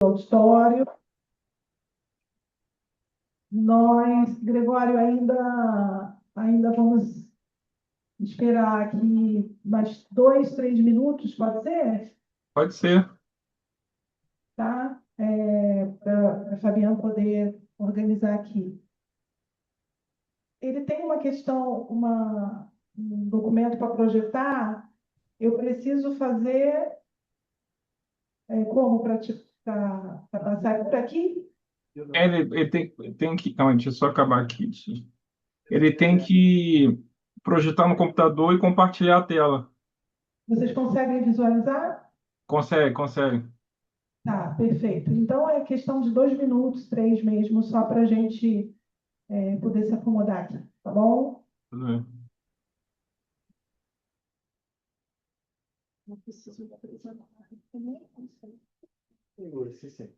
auditório. Nós, Gregório, ainda vamos esperar aqui mais 2, 3 minutos, pode ser? Pode ser. Tá? Para a Fabiana poder organizar aqui. Ele tem uma questão, um documento para projetar. Eu preciso fazer como para passar por aqui? Ele tem que. Calma, deixa eu só acabar aqui. Ele tem que projetar no computador e compartilhar a tela. Vocês conseguem visualizar? Consegue, consegue. Tá, perfeito. Então é questão de 2 minutos, 3 mesmo, só para a gente poder se acomodar aqui, tá bom? Tudo bem. Não preciso me apresentar. Também não sei. Sim, sim.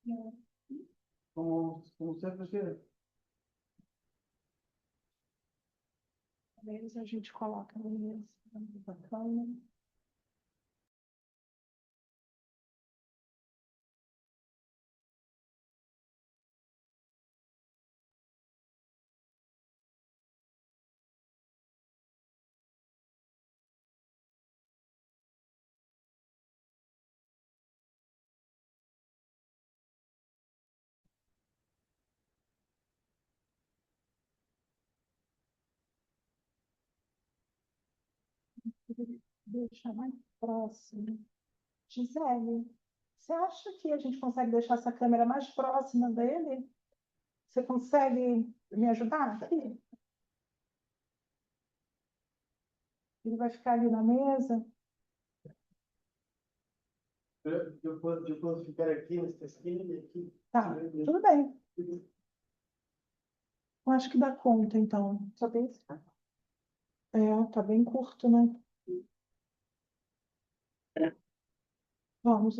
Sim. Como você prefere. Talvez a gente coloca no mesmo. Bacana. Deixar mais próximo. Gisele, você acha que a gente consegue deixar essa câmera mais próxima dele? Você consegue me ajudar aqui? Ele vai ficar ali na mesa? Eu posso ficar aqui nesta esquina e aqui. Tá, tudo bem. Eu acho que dá conta, então. Só tem esse. Tá bem curto, né? Vamos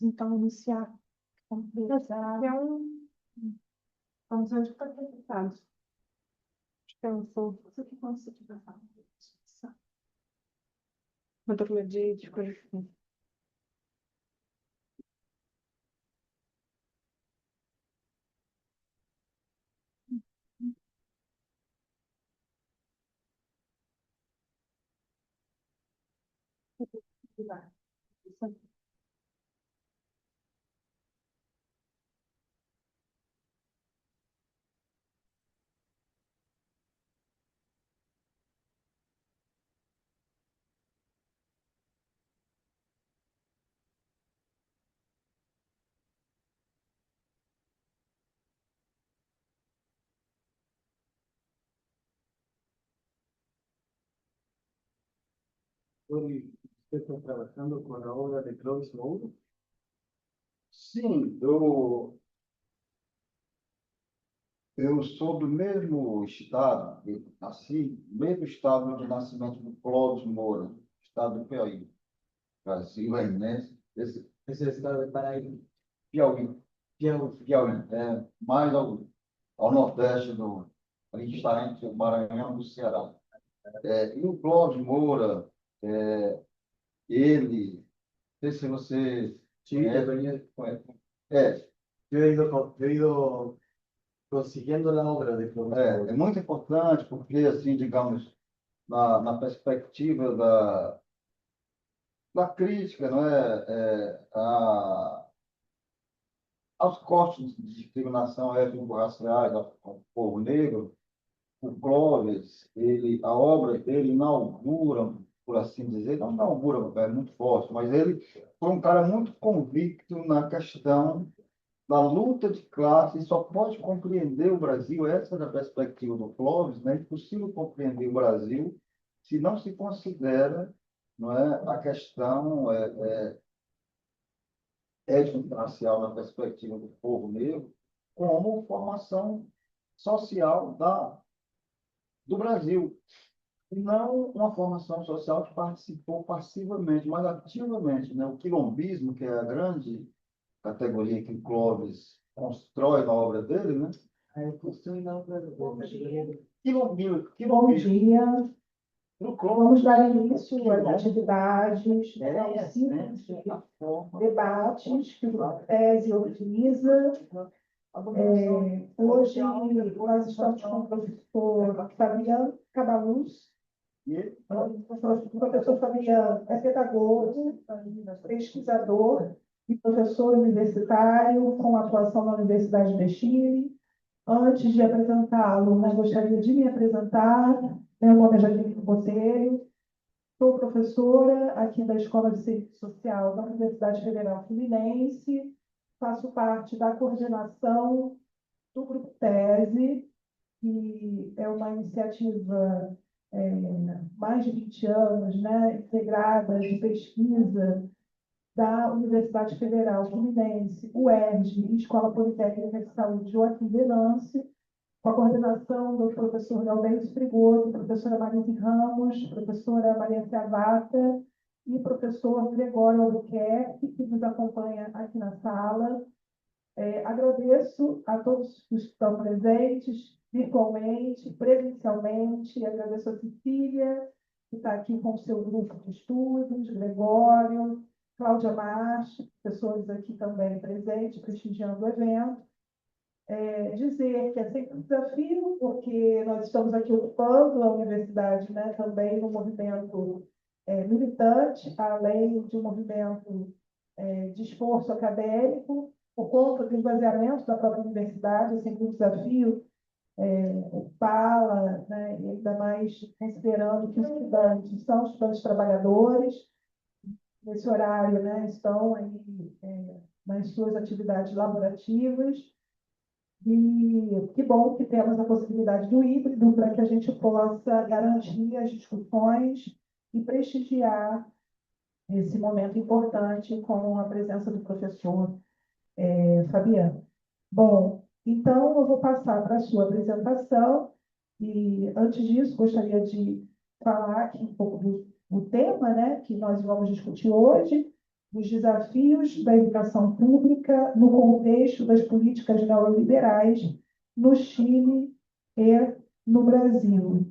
então iniciar. É vamos ver onde está conectado. Acho que eu sou. Você que consegue passar. Uma turma de coisa assim. Hoy usted está trabajando con la obra de Clovis Moura. Sim, eu sou do mesmo estado, eu nasci no mesmo estado de nascimento do Clóvis Moura, estado do Piauí, Brasil, aí, né? Ese estado de Paraíba. Piauí, Piauí. Piauí, mais ao nordeste ali está entre o Maranhão e o Ceará. E o Clóvis Moura, ele, não sei se você Sí, conhece, é, yo he ido consiguiendo la obra de Clovis é Moura. muito importante porque, assim, digamos, na perspectiva da crítica, não é, aos cortes de discriminação étnico-raciais ao povo negro, o Clóvis, a obra dele inaugura, por assim dizer, não inaugura, é muito forte, mas ele foi um cara muito convicto na questão da luta de classe, e só pode compreender o Brasil, essa é a perspectiva do Clóvis, né? É impossível compreender o Brasil se não se considera, não é, a questão étnico-racial na perspectiva do povo negro como formação social do Brasil. E não uma formação social que participou passivamente, mas ativamente, né? O quilombismo, que é a grande categoria que o Clóvis constrói na obra dele, né? Construir na obra dele. Quilombismo, Bom dia. no Vamos Clóvis, dar início às atividades, ao ciclo né? de A forma, debates que o TESE organiza. Hoje nós estamos com o professor Fabiano Cabaluz. e O professor Fabiano é pedagogo, pesquisador e professor universitário com atuação na Universidade de Chile. Antes de apresentá-lo, gostaria de me apresentar. Meu nome é Jaqueline Botelho, sou professora aqui da Escola de Serviço Social da Universidade Federal Fluminense, faço parte da coordenação do Grupo TESE, que é uma iniciativa mais de 20 anos, né, integrada de pesquisa da Universidade Federal Fluminense, UERJ e Escola Politécnica de Saúde Joaquim Venâncio, com a coordenação do professor Galberto Frigoto, professora Marise Ramos, professora Maria Ciavata e professor Gregório Albuquerque, que nos acompanha aqui na sala. Agradeço a todos os que estão presentes, virtualmente, presencialmente. Agradeço a Cecília, que está aqui com o seu grupo de estudos, Gregório, Cláudia Marchi, pessoas aqui também presentes, prestigiando o evento. Dizer que é sempre um desafio, porque nós estamos aqui ocupando a universidade, né, também no movimento militante, além de um movimento de esforço acadêmico, por conta do esvaziamento da própria universidade, é sempre um desafio ocupá-la, né, e ainda mais considerando que os estudantes são estudantes trabalhadores, nesse horário, né, estão aí nas suas atividades laborativas. E que bom que temos a possibilidade do híbrido para que a gente possa garantir as discussões e prestigiar esse momento importante com a presença do professor Fabiano. Bom, então eu vou passar para a sua apresentação e, antes disso, gostaria de falar aqui um pouco do tema, né, que nós vamos discutir hoje, os desafios da educação pública no contexto das políticas neoliberais no Chile e no Brasil.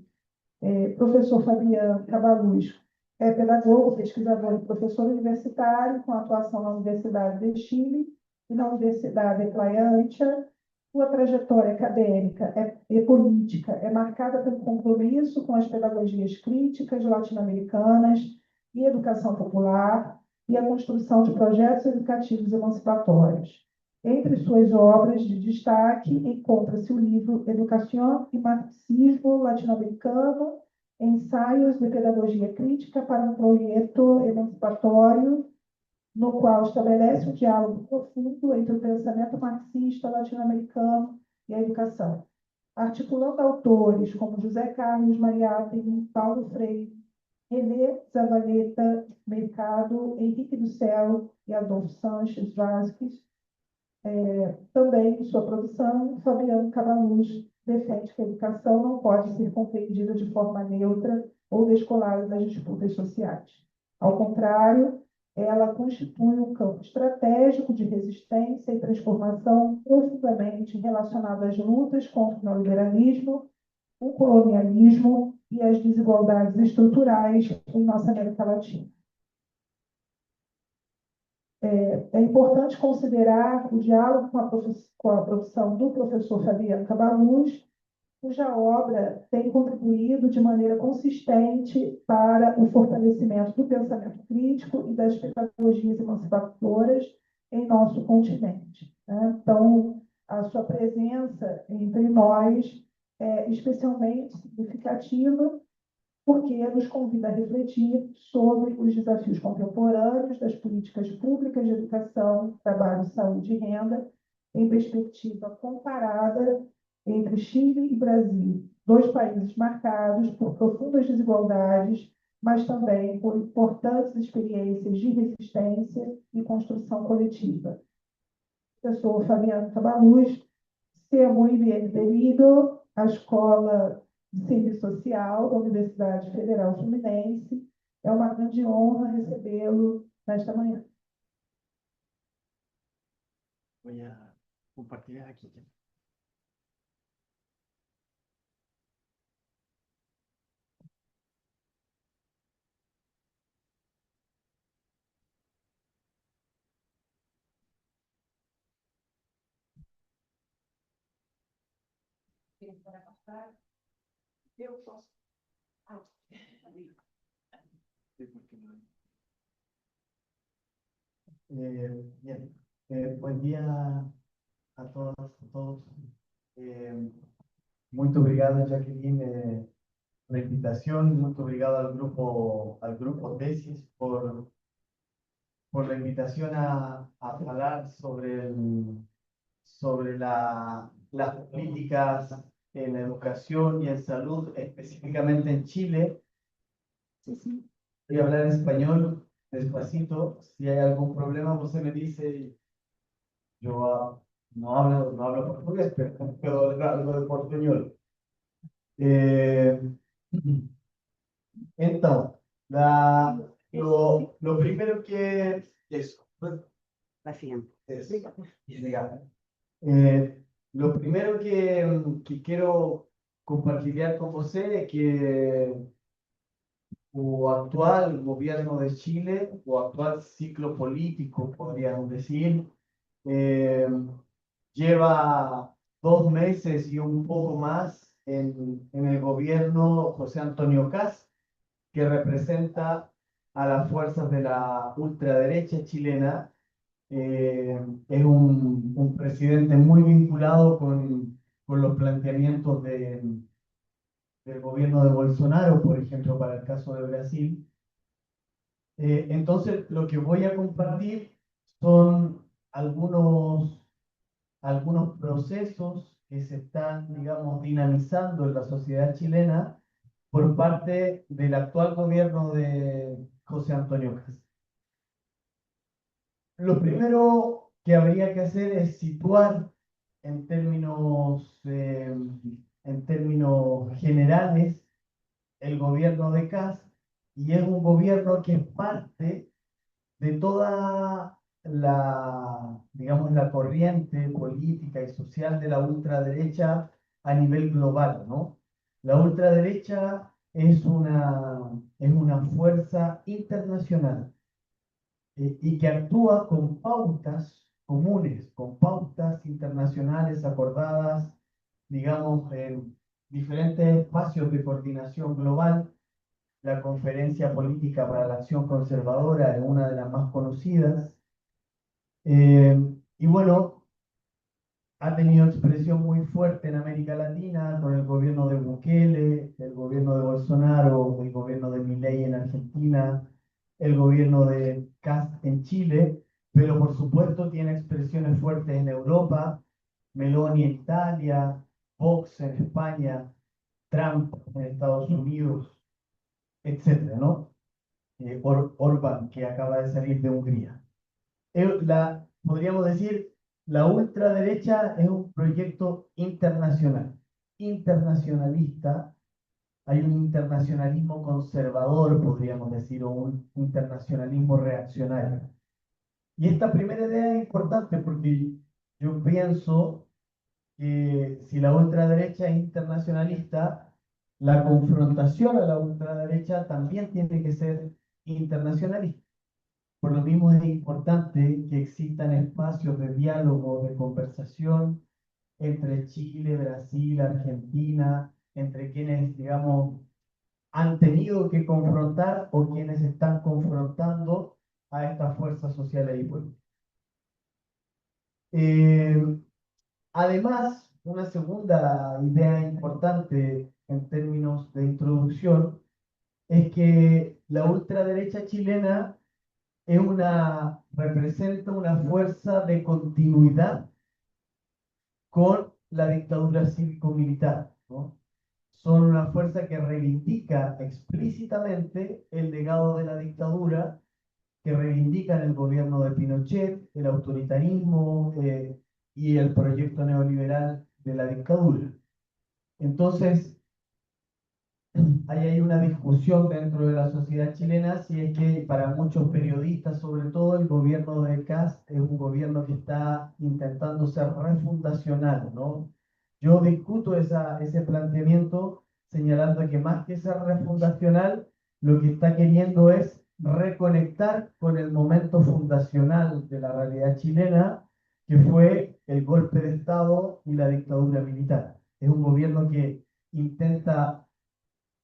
Professor Fabiano Cabaluz é pedagogo, pesquisador e professor universitário com atuação na Universidade de Chile e na Universidade de Playa Ancha. Sua trajetória acadêmica e política é marcada pelo compromisso com as pedagogias críticas latino-americanas e educação popular e a construção de projetos educativos emancipatórios. Entre suas obras de destaque encontra-se o livro Educação e Marxismo Latino-Americano, Ensaios de Pedagogia Crítica para um Projeto Emancipatório, no qual estabelece um diálogo profundo entre o pensamento marxista latino-americano e a educação, articulando autores como José Carlos Mariátegui, Paulo Freire, René Zavaleta Mercado, Henrique do Céu e Adolfo Sanches Vázquez. Também em sua produção, Fabiano Cabaluz defende que a educação não pode ser compreendida de forma neutra ou descolada das disputas sociais. Ao contrário, ela constitui um campo estratégico de resistência e transformação profundamente relacionado às lutas contra o neoliberalismo, o colonialismo e as desigualdades estruturais em nossa América Latina. É importante considerar o diálogo com a profissão do professor Fabiano Cabaluz, cuja obra tem contribuído de maneira consistente para o fortalecimento do pensamento crítico e das pedagogias emancipadoras em nosso continente, né? Então, a sua presença entre nós é especialmente significativa porque nos convida a refletir sobre os desafios contemporâneos das políticas públicas de educação, trabalho, saúde e renda, em perspectiva comparada entre Chile e Brasil, dois países marcados por profundas desigualdades, mas também por importantes experiências de resistência e construção coletiva. Eu sou Fabiana Cabaluz, ser muy bienvenido à Escola de Serviço Social da Universidade Federal Fluminense. É uma grande honra recebê-lo nesta manhã. Voy a compartir aquí. Eu posso. Bien, buen día a todas, a todos. Muito obrigado, Jacqueline, por la invitación. Muito obrigado al grupo Tesis por la invitación a hablar sobre las políticas en educación y en salud, específicamente en Chile. Voy a hablar en español despacito. Si hay algún problema, usted me dice. Yo no hablo portugués, pero algo de portuñol. Então, lo primero que... Eso. Paciente. Eso. Obrigado. Lo primero que quiero compartilhar con você es que o actual gobierno de Chile, o actual ciclo político, podríamos decir, lleva 2 meses y un poco más en el gobierno José Antonio Kast, que representa a las fuerzas de la ultraderecha chilena. Es un presidente muy vinculado con los planteamientos del gobierno de Bolsonaro, por ejemplo, para el caso de Brasil. Entonces, lo que voy a compartir son algunos procesos que se están, digamos, dinamizando en la sociedad chilena por parte del actual gobierno de José Antonio Kast. Lo primero que habría que hacer es situar en términos generales el gobierno de Kast, y es un gobierno que es parte de toda digamos, la corriente política y social de la ultraderecha a nivel global, ¿no? La ultraderecha es una fuerza internacional y que actúa con pautas comunes, con pautas internacionales acordadas, digamos, en diferentes espacios de coordinación global. La Conferencia Política para la Acción Conservadora es una de las más conocidas. Y bueno, ha tenido expresión muy fuerte en América Latina con el gobierno de Bukele, el gobierno de Bolsonaro, el gobierno de Milei en Argentina, el gobierno de Kast en Chile, pero por supuesto tiene expresiones fuertes en Europa, Meloni en Italia, Vox en España, Trump en Estados Unidos, etcétera, ¿no? Orbán, que acaba de salir de Hungría. Podríamos decir, la ultraderecha es un proyecto internacional, internacionalista. Hay un internacionalismo conservador, podríamos decir, o un internacionalismo reaccionario. Y esta primera idea es importante porque yo pienso que si la ultraderecha es internacionalista, la confrontación a la ultraderecha también tiene que ser internacionalista. Por lo mismo es importante que existan espacios de diálogo, de conversación entre Chile, Brasil, Argentina, entre quienes, digamos, han tenido que confrontar o quienes están confrontando a estas fuerzas sociales y políticas. Además, una segunda idea importante en términos de introducción es que la ultraderecha chilena representa una fuerza de continuidad con la dictadura cívico-militar, ¿no? son una fuerza que reivindica explícitamente el legado de la dictadura, que reivindican el gobierno de Pinochet, el autoritarismo y el proyecto neoliberal de la dictadura. Entonces, ahí hay una discusión dentro de la sociedad chilena si es que para muchos periodistas, sobre todo, el gobierno de Kast es un gobierno que está intentando ser refundacional, ¿no? Yo discuto ese planteamiento señalando que más que ser refundacional, lo que está queriendo es reconectar con el momento fundacional de la realidad chilena, que fue el golpe de Estado y la dictadura militar. Es un gobierno que intenta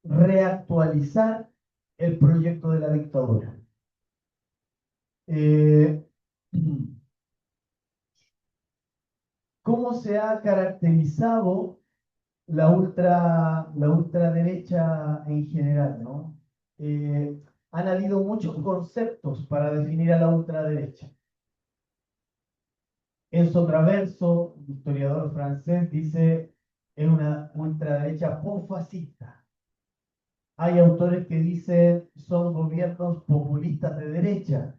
reactualizar el proyecto de la dictadura. Eh, ¿Cómo se ha caracterizado la ultraderecha en general, ¿no? Han habido muchos conceptos para definir a la ultraderecha. Enzo Traverso, historiador francés, dice es una ultraderecha posfascista. Hay autores que dicen son gobiernos populistas de derecha.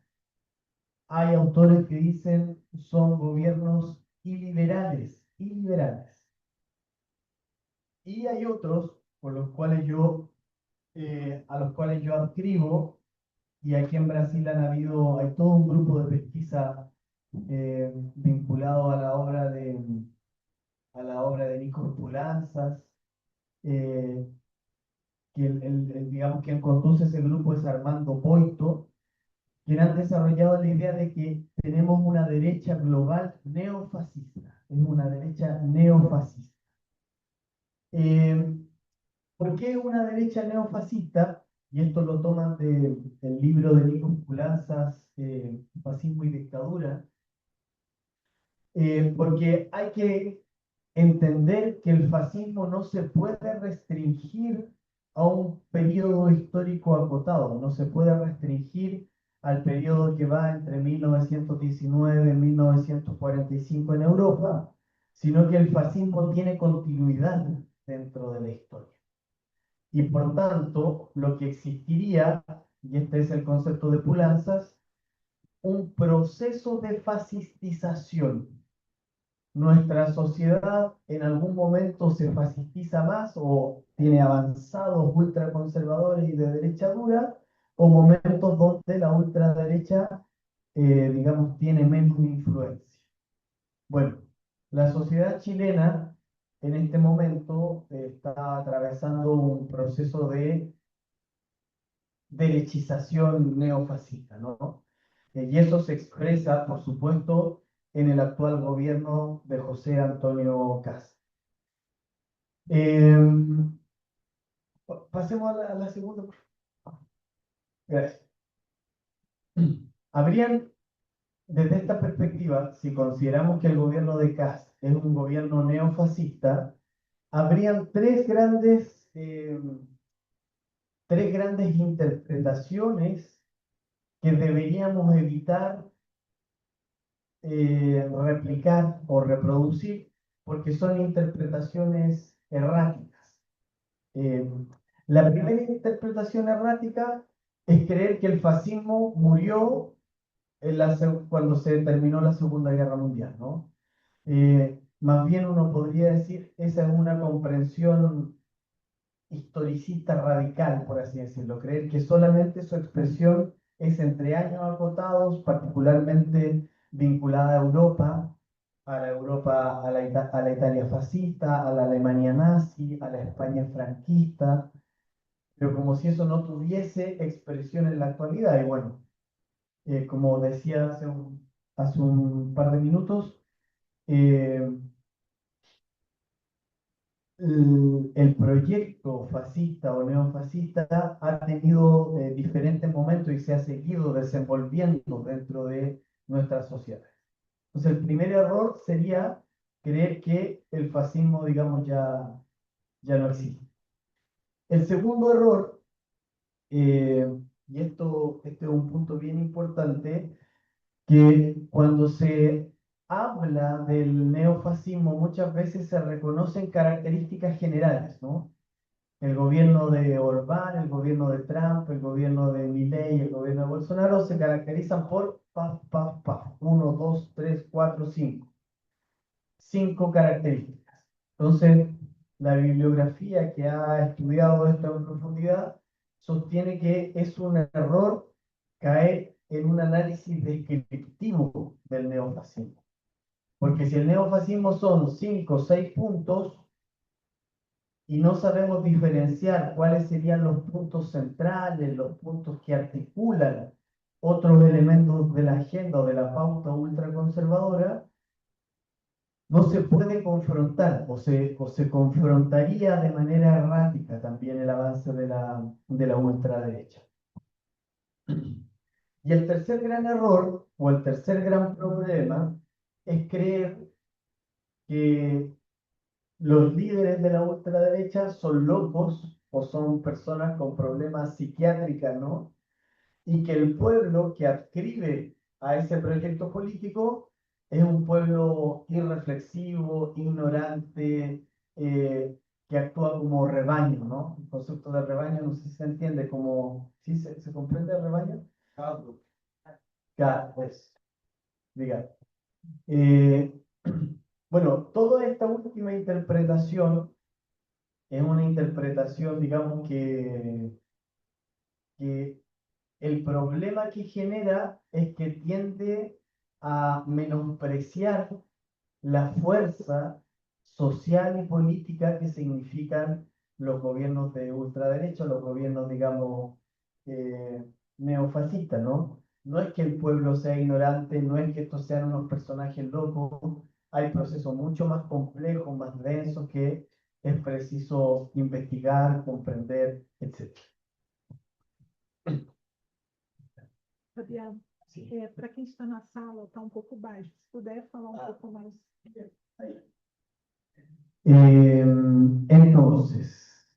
Hay autores que dicen son gobiernos iliberales. Y hay otros por los cuales a los cuales yo adscribo, y aquí en Brasil hay todo un grupo de pesquisa vinculado a la obra de Nikos Pulanzas, eh, que digamos, quien conduce ese grupo es Armando Boito, quien han desarrollado la idea de que tenemos una derecha global neofascista, es una derecha neofascista. ¿Por qué una derecha neofascista? Y esto lo toman del libro de Nikos Pulanzas, Fascismo y Dictadura, porque hay que entender que el fascismo no se puede restringir a un periodo histórico acotado, no se puede restringir al periodo que va entre 1919 y 1945 en Europa, sino que el fascismo tiene continuidad dentro de la historia. Y por tanto, lo que existiría, y este es el concepto de Pulanzas, un proceso de fascistización. Nuestra sociedad en algún momento se fascistiza más o tiene avanzados ultraconservadores y de derecha dura, o momentos donde la ultraderecha, digamos, tiene menos influencia. Bueno, la sociedad chilena en este momento está atravesando un proceso de derechización neofascista, ¿no? Y eso se expresa, por supuesto, en el actual gobierno de José Antonio Kast. Pasemos a la segunda, por favor. Gracias. Habrían, desde esta perspectiva, si consideramos que el gobierno de Kast es un gobierno neofascista, habrían tres grandes interpretaciones que deberíamos evitar replicar o reproducir, porque son interpretaciones erráticas. La primera interpretación errática es creer que el fascismo murió cuando se terminó la Segunda Guerra Mundial, ¿no? Más bien uno podría decir, esa es una comprensión historicista radical, por así decirlo, creer que solamente su expresión es entre años acotados, particularmente vinculada a Europa, a la Italia fascista, a la Alemania nazi, a la España franquista, pero como si eso no tuviese expresión en la actualidad. Y bueno, como decía hace un par de minutos, eh, el proyecto fascista o neofascista ha tenido diferentes momentos y se ha seguido desenvolviendo dentro de nuestra sociedad. Entonces, el primer error sería creer que el fascismo, digamos, ya no existe. El segundo error, y este es un punto bien importante, que cuando se habla del neofascismo muchas veces se reconocen características generales, ¿no? El gobierno de Orbán, el gobierno de Trump, el gobierno de Milei, el gobierno de Bolsonaro se caracterizan por uno, dos, tres, cuatro, cinco. Cinco características. Entonces, la bibliografía que ha estudiado esto en profundidad sostiene que es un error caer en un análisis descriptivo del neofascismo. Porque si el neofascismo son 5 o 6 puntos y no sabemos diferenciar cuáles serían los puntos centrales, los puntos que articulan otros elementos de la agenda o de la pauta ultraconservadora, no se puede confrontar o se confrontaría de manera errática también el avance de la ultraderecha. Y el tercer gran error o el tercer gran problema es creer que los líderes de la ultraderecha son locos o son personas con problemas psiquiátricos, ¿no? Y que el pueblo que adscribe a ese proyecto político es un pueblo irreflexivo, ignorante, que actúa como rebaño, ¿no? El concepto de rebaño, no sé si se entiende como, ¿sí se comprende el rebaño? Claro, pues, diga. Eh, bueno, toda esta última interpretación es una interpretación, digamos, que el problema que genera es que tiende a menospreciar la fuerza social y política que significan los gobiernos de ultraderecha, los gobiernos, digamos, eh, neofascistas, ¿no? No es que el pueblo sea ignorante, no es que estos sean unos personajes locos, hay procesos mucho más complejos, más densos que es preciso investigar, comprender, etc. Fabiano, Sí. para quem está na sala, está um pouco baixo. Se puder falar um pouco mais. Entonces,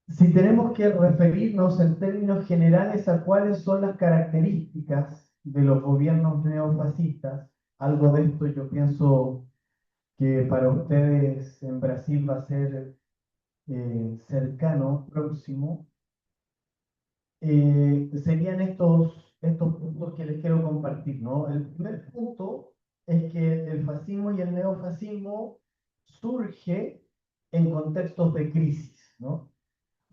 si tenemos que referirnos en términos generales a cuáles son las características de los gobiernos neofascistas, algo de esto yo pienso que para ustedes en Brasil va a ser cercano, próximo, serían estos puntos que les quiero compartir, ¿no? El primer punto es que el fascismo y el neofascismo surge en contextos de crisis, ¿no?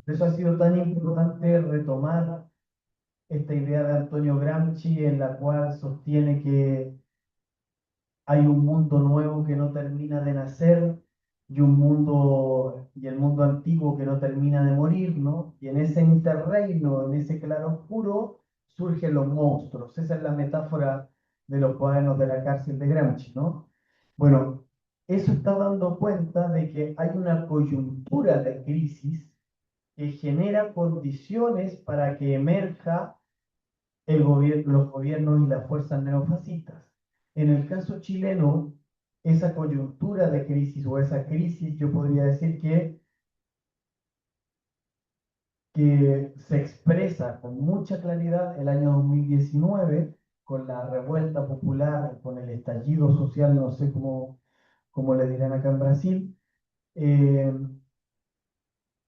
Por eso ha sido tan importante retomar esta idea de Antonio Gramsci en la cual sostiene que hay un mundo nuevo que no termina de nacer y el mundo antiguo que no termina de morir, ¿no? Y en ese interreino, en ese claroscuro, surgen los monstruos. Esa es la metáfora de los cuadernos de la cárcel de Gramsci, ¿no? Bueno, eso está dando cuenta de que hay una coyuntura de crisis que genera condiciones para que emerja los gobiernos y las fuerzas neofascistas. En el caso chileno, esa coyuntura de crisis o esa crisis, yo podría decir que se expresa con mucha claridad el año 2019 con la revuelta popular, con el estallido social, no sé cómo le dirán acá en Brasil, eh,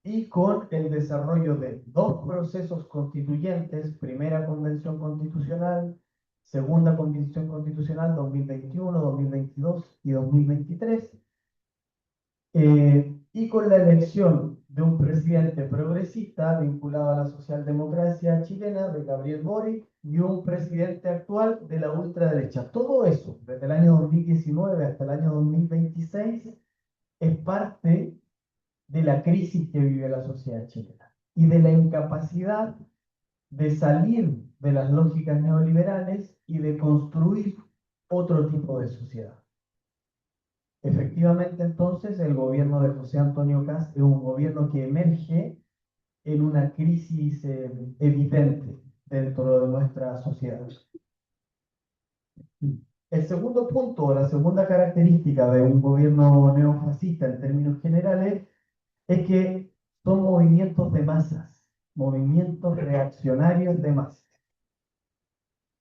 y con el desarrollo de dos procesos constituyentes, primera convención constitucional, segunda convención constitucional 2021, 2022 y 2023, y con la elección de un presidente progresista vinculado a la socialdemocracia chilena, de Gabriel Boric, y un presidente actual de la ultraderecha. Todo eso, desde el año 2019 hasta el año 2026, es parte de la crisis que vive la sociedad chilena y de la incapacidad de salir de las lógicas neoliberales y de construir otro tipo de sociedad. Efectivamente, entonces, el gobierno de José Antonio Kast es un gobierno que emerge en una crisis evidente dentro de nuestra sociedad. El segundo punto, la segunda característica de un gobierno neofascista en términos generales, es que son movimientos de masas, movimientos reaccionarios de masas.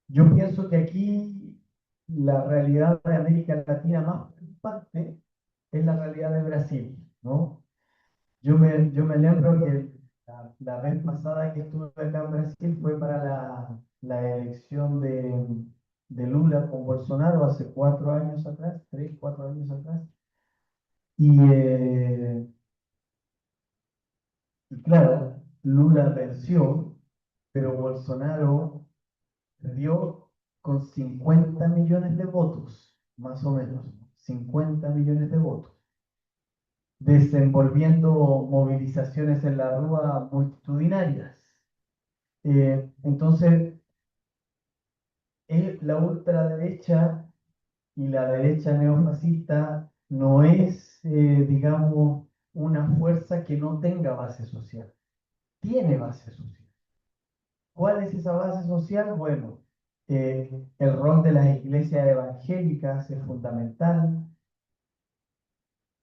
Yo pienso que aquí la realidad de América Latina más preocupante es la realidad de Brasil, ¿no? yo me lembro que la vez pasada que estuve acá en Brasil fue para la elección de Lula con Bolsonaro hace 4 años atrás, 3, 4 años atrás. Y, y claro, Lula venció, pero Bolsonaro perdió con 50 millones de votos, más o menos, 50 millones de votos, desenvolviendo movilizaciones en la rúa multitudinarias. Entonces, la ultraderecha y la derecha neofascista no es, digamos, una fuerza que no tenga base social. Tiene base social. ¿Cuál es esa base social? Bueno, el rol de las iglesias evangélicas es fundamental.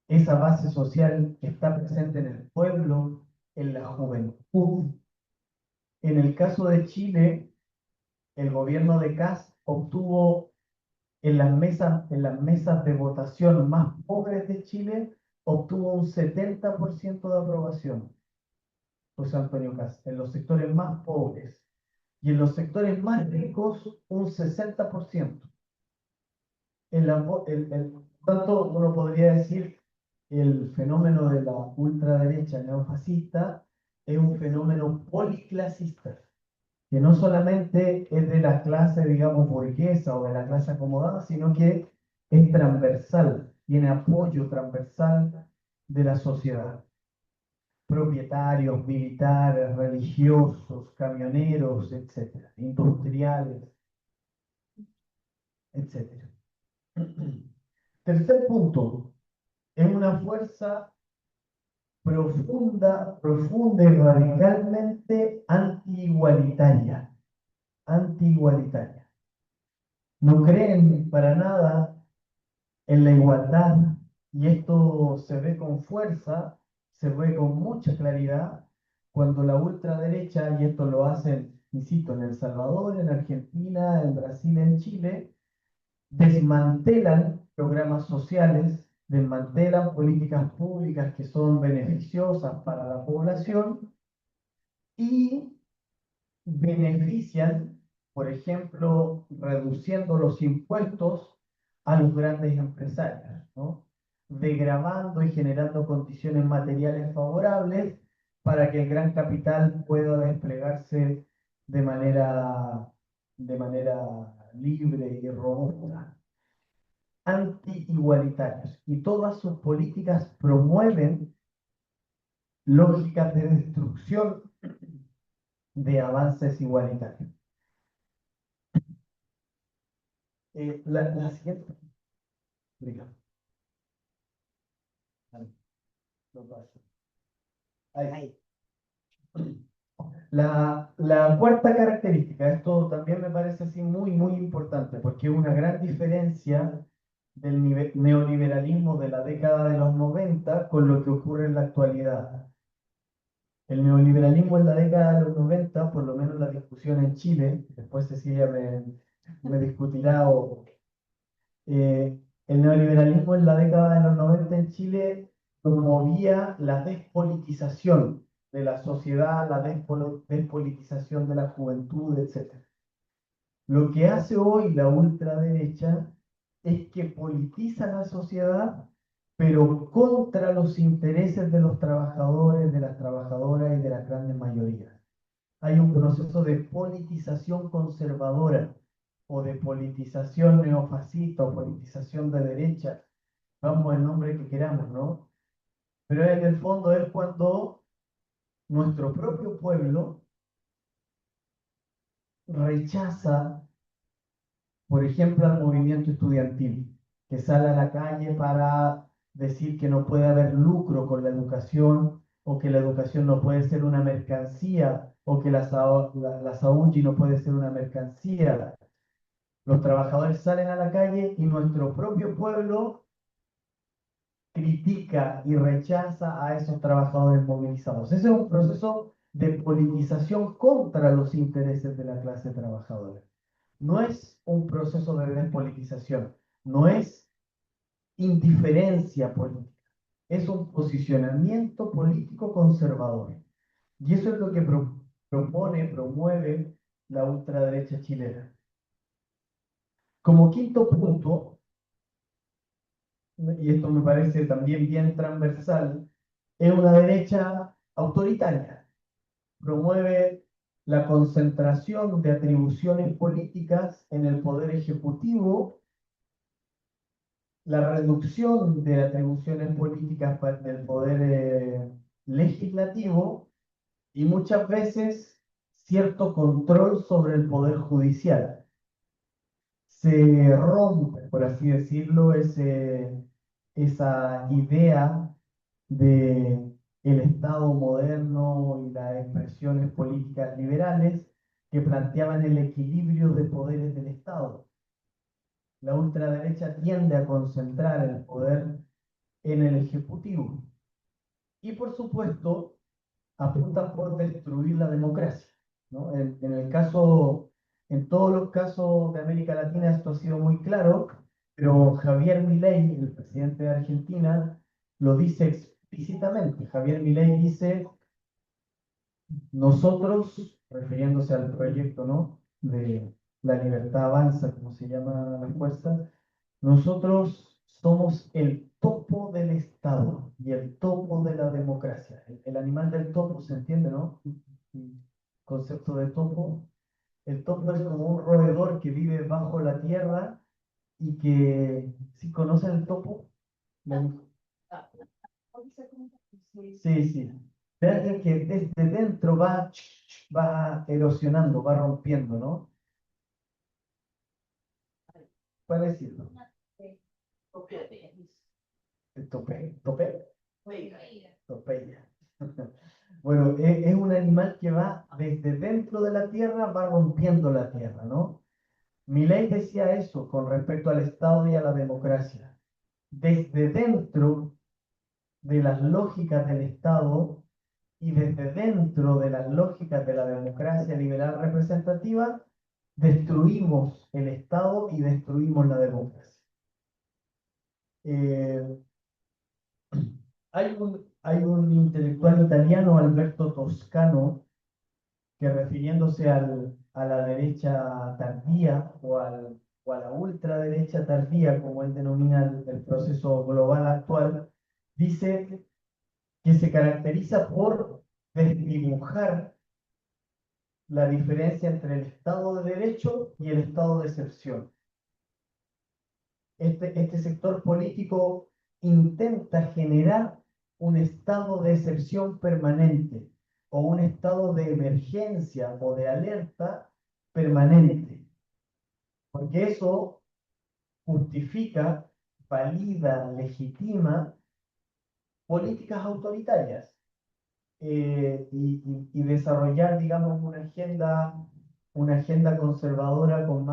Esa base social está presente en el pueblo, en la juventud. En el caso de Chile, el gobierno de Kast obtuvo en las mesas de votación más pobres de Chile, obtuvo un 70% de aprobación, José Antonio Kast, en los sectores más pobres. Y en los sectores más ricos, un 60%. Tanto uno podría decir el fenómeno de la ultraderecha neofascista es un fenómeno policlasista, que no solamente es de la clase, digamos, burguesa o de la clase acomodada, sino que es transversal, tiene apoyo transversal de la sociedad. Propietarios, militares, religiosos, camioneros, etcétera, industriales, etcétera. Tercer punto, es una fuerza profunda y radicalmente anti-igualitaria. Anti-igualitaria. No creen para nada en la igualdad y esto se ve con fuerza, se ve con mucha claridad cuando la ultraderecha, y esto lo hacen, insisto, en El Salvador, en Argentina, en Brasil, en Chile, desmantelan programas sociales, desmantelan políticas públicas que son beneficiosas para la población y benefician, por ejemplo, reduciendo los impuestos a los grandes empresarios, ¿no? Degradando y generando condiciones materiales favorables para que el gran capital pueda desplegarse de manera libre y robusta. Anti-igualitarios y todas sus políticas promueven lógicas de destrucción de avances igualitarios. La siguiente. Obrigado. Vale, lo paso. Ahí. Ahí. La cuarta característica, esto también me parece así muy, muy importante, porque es una gran diferencia del neoliberalismo de la década de los 90 con lo que ocurre en la actualidad. El neoliberalismo en la década de los 90, por lo menos la discusión en Chile, después Cecilia me discutirá, el neoliberalismo en la década de los 90 en Chile promovía la despolitización de la sociedad, la despolitización de la juventud, etc. Lo que hace hoy la ultraderecha es que politiza la sociedad, pero contra los intereses de los trabajadores, de las trabajadoras y de las grandes mayorías. Hay un proceso de politización conservadora o de politización neofascista o politización de derecha, vamos el nombre que queramos, ¿no? Pero en el fondo es cuando nuestro propio pueblo rechaza, por ejemplo, al movimiento estudiantil, que sale a la calle para decir que no puede haber lucro con la educación, o que la educación no puede ser una mercancía, o que la SAUGI no puede ser una mercancía. Los trabajadores salen a la calle y nuestro propio pueblo critica y rechaza a esos trabajadores movilizados. Ese es un proceso de politización contra los intereses de la clase trabajadora. No es un proceso de despolitización, no es indiferencia política, es un posicionamiento político conservador. Y eso es lo que promueve la ultraderecha chilena. Como quinto punto, y esto me parece también bien transversal, es una derecha autoritaria. Promueve la concentración de atribuciones políticas en el poder ejecutivo, la reducción de atribuciones políticas del poder legislativo y muchas veces cierto control sobre el poder judicial. Se rompe, por así decirlo, esa idea de el Estado moderno y las expresiones políticas liberales que planteaban el equilibrio de poderes del Estado. La ultraderecha tiende a concentrar el poder en el Ejecutivo y, por supuesto, apuntan por destruir la democracia, ¿no? En todos los casos de América Latina esto ha sido muy claro, pero Javier Milei, el presidente de Argentina, lo dice explícitamente. Javier Milei dice, nosotros, refiriéndose al proyecto, ¿no?, de La Libertad Avanza, como se llama la fuerza, nosotros somos el topo del Estado y el topo de la democracia. El animal del topo, ¿se entiende, no? El concepto de topo. El topo es como un roedor que vive bajo la tierra y que, ¿sí conocen el topo? La- Sí, sí. Vean que desde dentro va erosionando, va rompiendo, ¿no? Parecido. El tope. Topeya. Bueno, es un animal que va desde dentro de la tierra, va rompiendo la tierra, ¿no? Milei decía eso con respecto al Estado y a la democracia. Desde dentro de las lógicas del Estado y desde dentro de las lógicas de la democracia liberal representativa, destruimos el Estado y destruimos la democracia. Eh, hay un intelectual italiano, Alberto Toscano, que refiriéndose a la derecha tardía o a la ultraderecha tardía, como él denomina el proceso global actual, dice que se caracteriza por desdibujar la diferencia entre el Estado de Derecho y el Estado de excepción. Este sector político intenta generar un estado de excepción permanente o un estado de emergencia o de alerta permanente, porque eso justifica, valida, legitima políticas autoritarias y desarrollar, digamos, una agenda conservadora con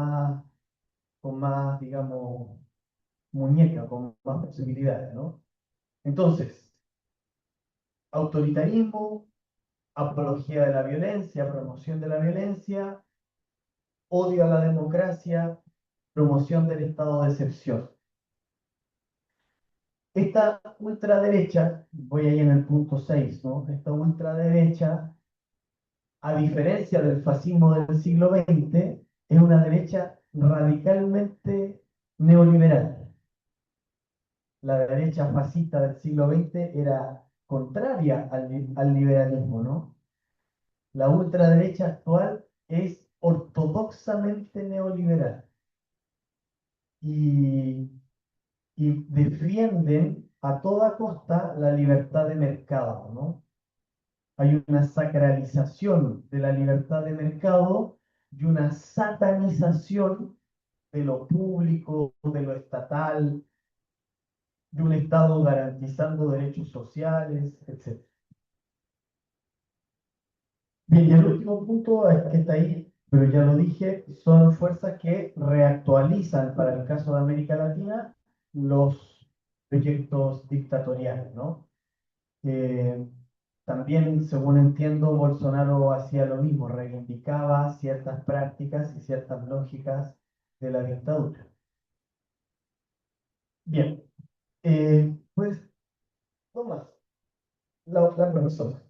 más, digamos, muñeca, con más posibilidades, ¿no? Entonces, autoritarismo, apología de la violencia, promoción de la violencia, odio a la democracia, promoción del estado de excepción. Esta ultraderecha, voy ahí en el punto 6, ¿no? Esta ultraderecha, a diferencia del fascismo del siglo XX, es una derecha radicalmente neoliberal. La derecha fascista del siglo XX era contraria al liberalismo, ¿no? La ultraderecha actual es ortodoxamente neoliberal y, y defienden a toda costa la libertad de mercado, ¿no? Hay una sacralización de la libertad de mercado y una satanización de lo público, de lo estatal, de un Estado garantizando derechos sociales, etc. Bien, y el último punto es que está ahí, pero ya lo dije, son fuerzas que reactualizan, para el caso de América Latina, los proyectos dictatoriales, ¿no? Eh, También, según entiendo, Bolsonaro hacía lo mismo, reivindicaba ciertas prácticas y ciertas lógicas de la dictadura. Bien, pues no más. La profesora.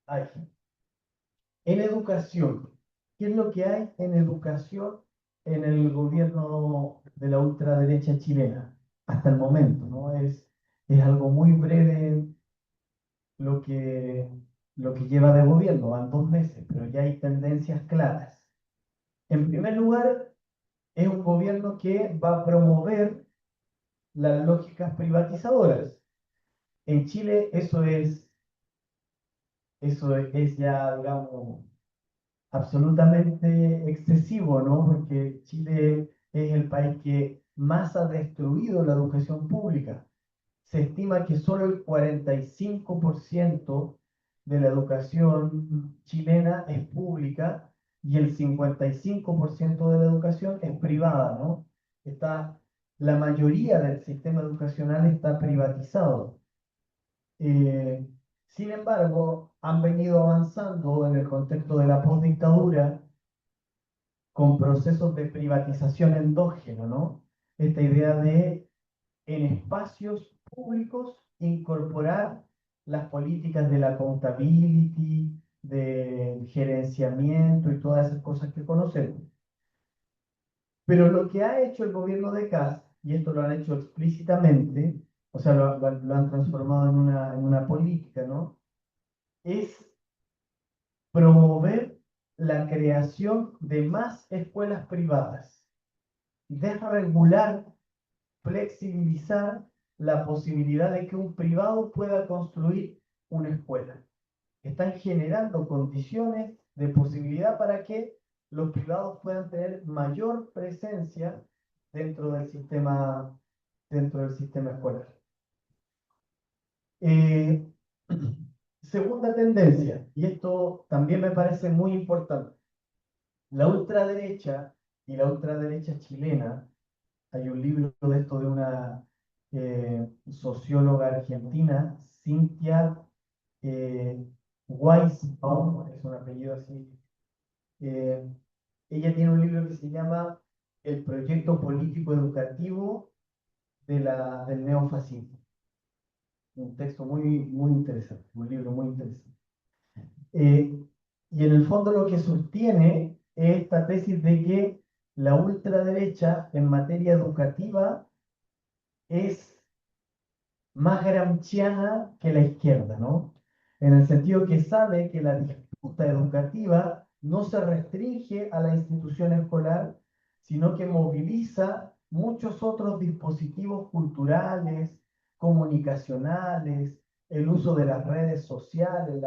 Ahí. En educación, ¿qué es lo que hay en educación en el gobierno de la ultraderecha chilena? Hasta el momento, ¿no? Es algo muy breve lo que, lo que lleva de gobierno, van 2 meses, pero ya hay tendencias claras. En primer lugar, es un gobierno que va a promover las lógicas privatizadoras. En Chile eso es ya, digamos, absolutamente excesivo, ¿no? Porque Chile es el país que más ha destruido la educación pública. Se estima que solo el 45% de la educación chilena es pública y el 55% de la educación es privada, ¿no? La mayoría del sistema educacional está privatizado. Eh, Sin embargo, han venido avanzando en el contexto de la postdictadura con procesos de privatización endógeno, ¿no? Esta idea de en espacios públicos incorporar las políticas de la accountability, de gerenciamiento y todas esas cosas que conocemos. Pero lo que ha hecho el gobierno de Kast, y esto lo han hecho explícitamente, o sea, lo han transformado en una política, ¿no? Es promover la creación de más escuelas privadas, desregular, flexibilizar la posibilidad de que un privado pueda construir una escuela. Están generando condiciones de posibilidad para que los privados puedan tener mayor presencia dentro del sistema escolar. Eh, Segunda tendencia, y esto también me parece muy importante, la ultraderecha y la ultraderecha chilena. Hay un libro de esto de una socióloga argentina, Cynthia Weisbaum, es un apellido así. eh, Ella tiene un libro que se llama El proyecto político educativo del neofascismo. Un texto muy, muy interesante, un libro muy interesante. Y en el fondo lo que sostiene es esta tesis de que la ultraderecha en materia educativa es más gramsciana que la izquierda, ¿no? En el sentido que sabe que la disputa educativa no se restringe a la institución escolar, sino que moviliza muchos otros dispositivos culturales, comunicacionales, el uso de las redes sociales,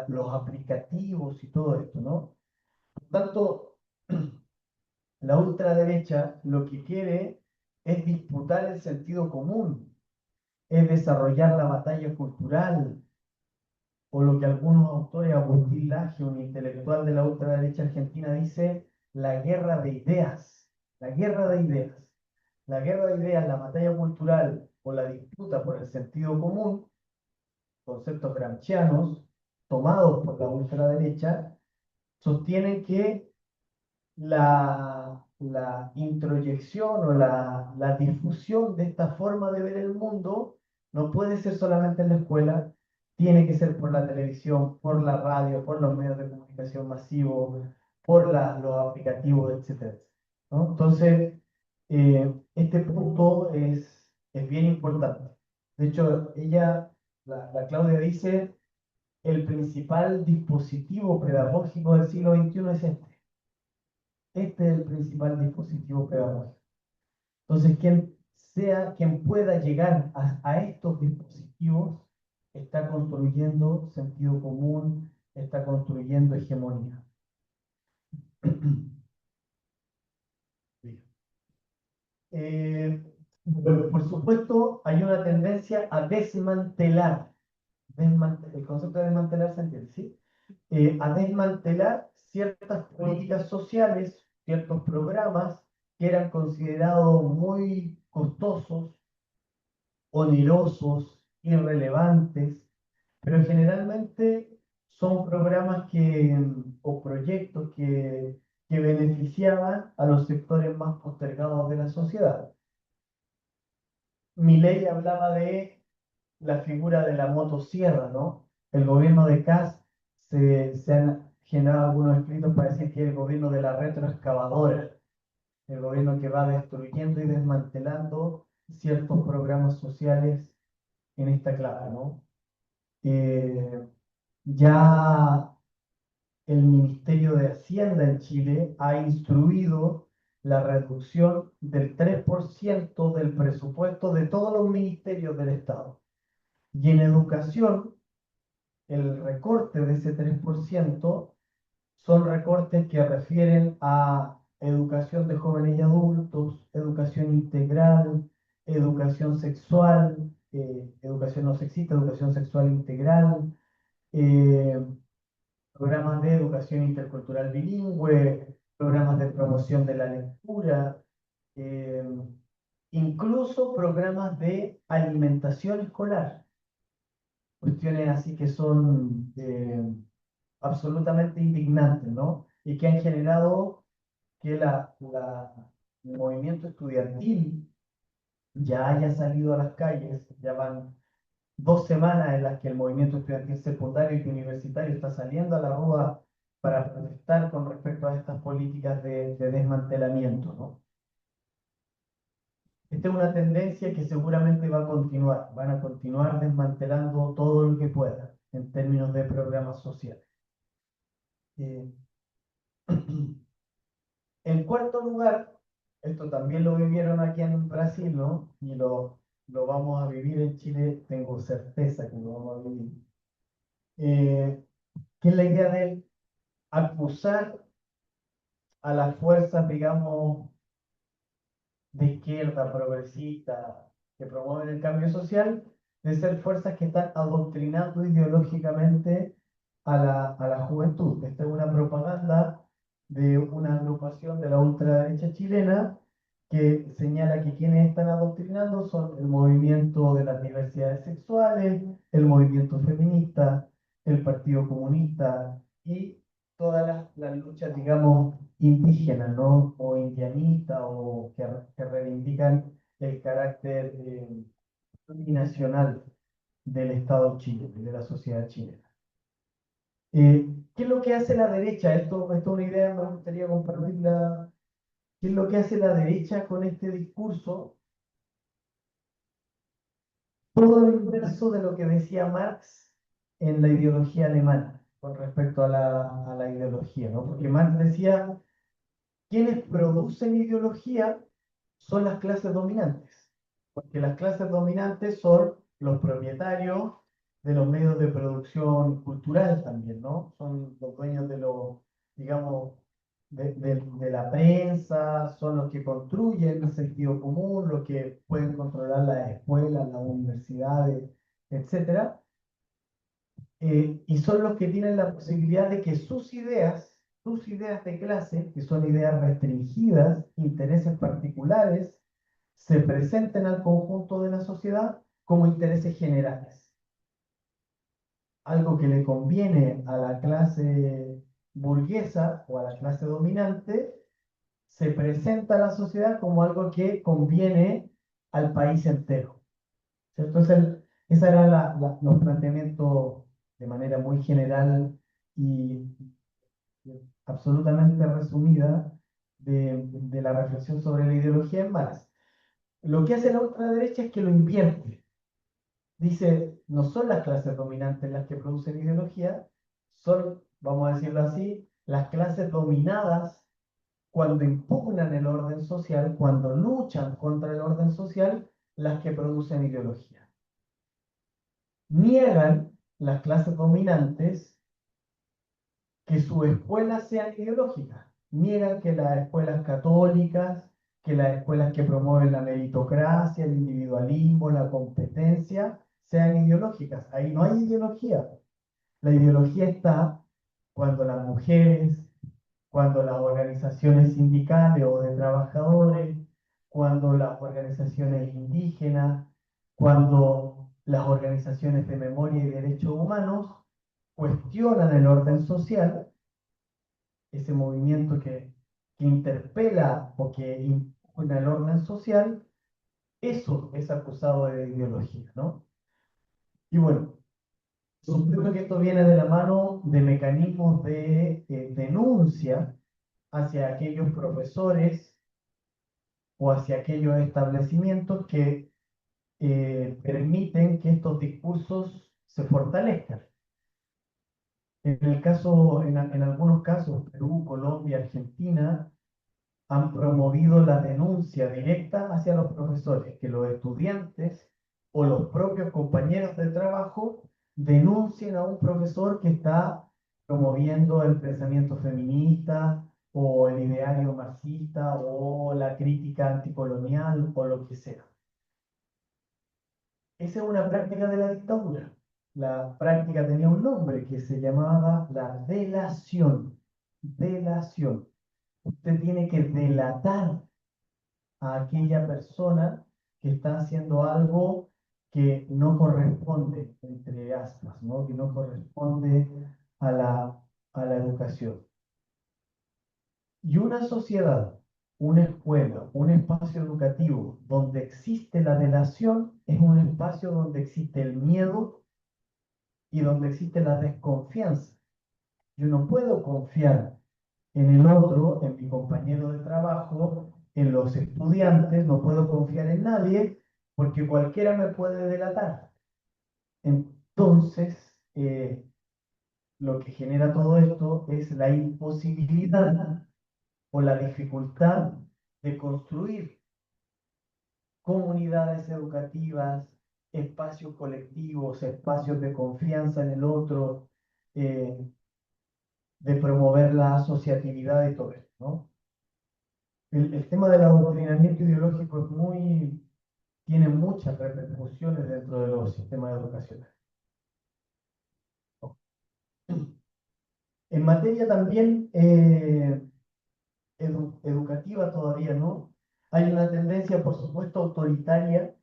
los aplicativos y todo esto, ¿no? Por tanto, la ultraderecha lo que quiere es disputar el sentido común, es desarrollar la batalla cultural, o lo que algunos autores, Agustín Laje, un intelectual de la ultraderecha argentina, dice, la guerra de ideas, la guerra de ideas. La guerra de ideas, la batalla cultural o la disputa por el sentido común, conceptos gramscianos, tomados por la ultraderecha, sostienen que la introyección o la difusión de esta forma de ver el mundo no puede ser solamente en la escuela, tiene que ser por la televisión, por la radio, por los medios de comunicación masivos, por los aplicativos, etcétera, ¿no? Entonces, este punto es bien importante. De hecho, la Claudia dice, el principal dispositivo pedagógico del siglo XXI es este. Este es el principal dispositivo pedagógico. Entonces, quien pueda llegar a estos dispositivos está construyendo sentido común, está construyendo hegemonía. Eh, por supuesto, hay una tendencia a desmantelar. El concepto de desmantelar se entiende, ¿sí? A desmantelar ciertas políticas sociales, ciertos programas que eran considerados muy costosos, onerosos, irrelevantes, pero generalmente son programas o proyectos que beneficiaban a los sectores más postergados de la sociedad. Milei hablaba de la figura de la motosierra, ¿no? El gobierno de Kast se han generado algunos escritos para decir que es el gobierno de la retroexcavadora, el gobierno que va destruyendo y desmantelando ciertos programas sociales en esta clave, ¿no? Ya el Ministerio de Hacienda en Chile ha instruido la reducción del 3% del presupuesto de todos los ministerios del Estado. Y en educación, el recorte de ese 3% son recortes que refieren a educación de jóvenes y adultos, educación integral, educación sexual, educación no sexista, educación sexual integral, eh, programas de educación intercultural bilingüe, programas de promoción de la lectura, eh, incluso programas de alimentación escolar. Cuestiones así que son absolutamente indignantes, ¿no? Y que han generado que el movimiento estudiantil ya haya salido a las calles, ya van 2 semanas en las que el movimiento estudiantil secundario y universitario está saliendo a la rúa para protestar con respecto a estas políticas de desmantelamiento, ¿no? Esta es una tendencia que seguramente va a continuar, van a continuar desmantelando todo lo que puedan en términos de programas sociales. Eh, En cuarto lugar, esto también lo vivieron aquí en Brasil, ¿no? Y lo vamos a vivir en Chile, tengo certeza que lo vamos a vivir. Que es la idea de acusar a las fuerzas, digamos, de izquierda, progresista, que promueven el cambio social, de ser fuerzas que están adoctrinando ideológicamente a la juventud. Esta es una propaganda de una agrupación de la ultraderecha chilena que señala que quienes están adoctrinando son el movimiento de las diversidades sexuales, el movimiento feminista, el Partido Comunista y todas las luchas, digamos, indígenas, ¿no? O indianistas, o que reivindican el carácter plurinacional del Estado chileno, de la sociedad chilena. ¿Qué es lo que hace la derecha? Esto es una idea, me gustaría compartirla. ¿Qué es lo que hace la derecha con este discurso? Todo lo inverso de lo que decía Marx en la ideología alemana con respecto a la ideología, ¿no? Porque Marx decía, quienes producen ideología son las clases dominantes, porque las clases dominantes son los propietarios de los medios de producción cultural también, ¿no? Son los dueños de los, digamos, de la prensa, son los que construyen el sentido común, los que pueden controlar las escuelas, las universidades, etcétera, y son los que tienen la posibilidad de que sus ideas de clase, que son ideas restringidas, intereses particulares, se presenten al conjunto de la sociedad como intereses generales. Algo que le conviene a la clase burguesa o a la clase dominante, se presenta a la sociedad como algo que conviene al país entero. ¿Cierto? Esa era los planteamientos de manera muy general y absolutamente resumida de la reflexión sobre la ideología en Marx. Lo que hace la ultraderecha es que lo invierte. Dice, no son las clases dominantes las que producen ideología, son, vamos a decirlo así, las clases dominadas cuando impugnan el orden social, cuando luchan contra el orden social, las que producen ideología. Niegan las clases dominantes que sus escuelas sean ideológicas. Niegan que las escuelas católicas, que las escuelas que promueven la meritocracia, el individualismo, la competencia, sean ideológicas. Ahí no hay ideología. La ideología está cuando las mujeres, cuando las organizaciones sindicales o de trabajadores, cuando las organizaciones indígenas, cuando las organizaciones de memoria y derechos humanos cuestionan el orden social, ese movimiento que interpela o que impugna el orden social, Eso es acusado de ideología, ¿no? Y bueno, supongo que esto viene de la mano de mecanismos de denuncia hacia aquellos profesores o hacia aquellos establecimientos que permiten que estos discursos se fortalezcan. En algunos casos, Perú, Colombia, Argentina, han promovido la denuncia directa hacia los profesores, que los estudiantes o los propios compañeros de trabajo denuncien a un profesor que está promoviendo el pensamiento feminista o el ideario marxista o la crítica anticolonial o lo que sea. Esa es una práctica de la dictadura. La práctica tenía un nombre que se llamaba la delación. Delación. Usted tiene que delatar a aquella persona que está haciendo algo que no corresponde, entre aspas, ¿no? Que no corresponde a la educación. Y una sociedad, una escuela, un espacio educativo donde existe la delación es un espacio donde existe el miedo y donde existe la desconfianza. Yo no puedo confiar en el otro, en mi compañero de trabajo, en los estudiantes, no puedo confiar en nadie porque cualquiera me puede delatar. Entonces, lo que genera todo esto es la imposibilidad o la dificultad de construir comunidades educativas, espacios colectivos, espacios de confianza en el otro, eh, de promover la asociatividad y todo esto, ¿no? El tema del adoctrinamiento ideológico tiene muchas repercusiones dentro de los sistemas educacionales. En materia también educativa todavía no. Hay una tendencia, por supuesto, autoritaria,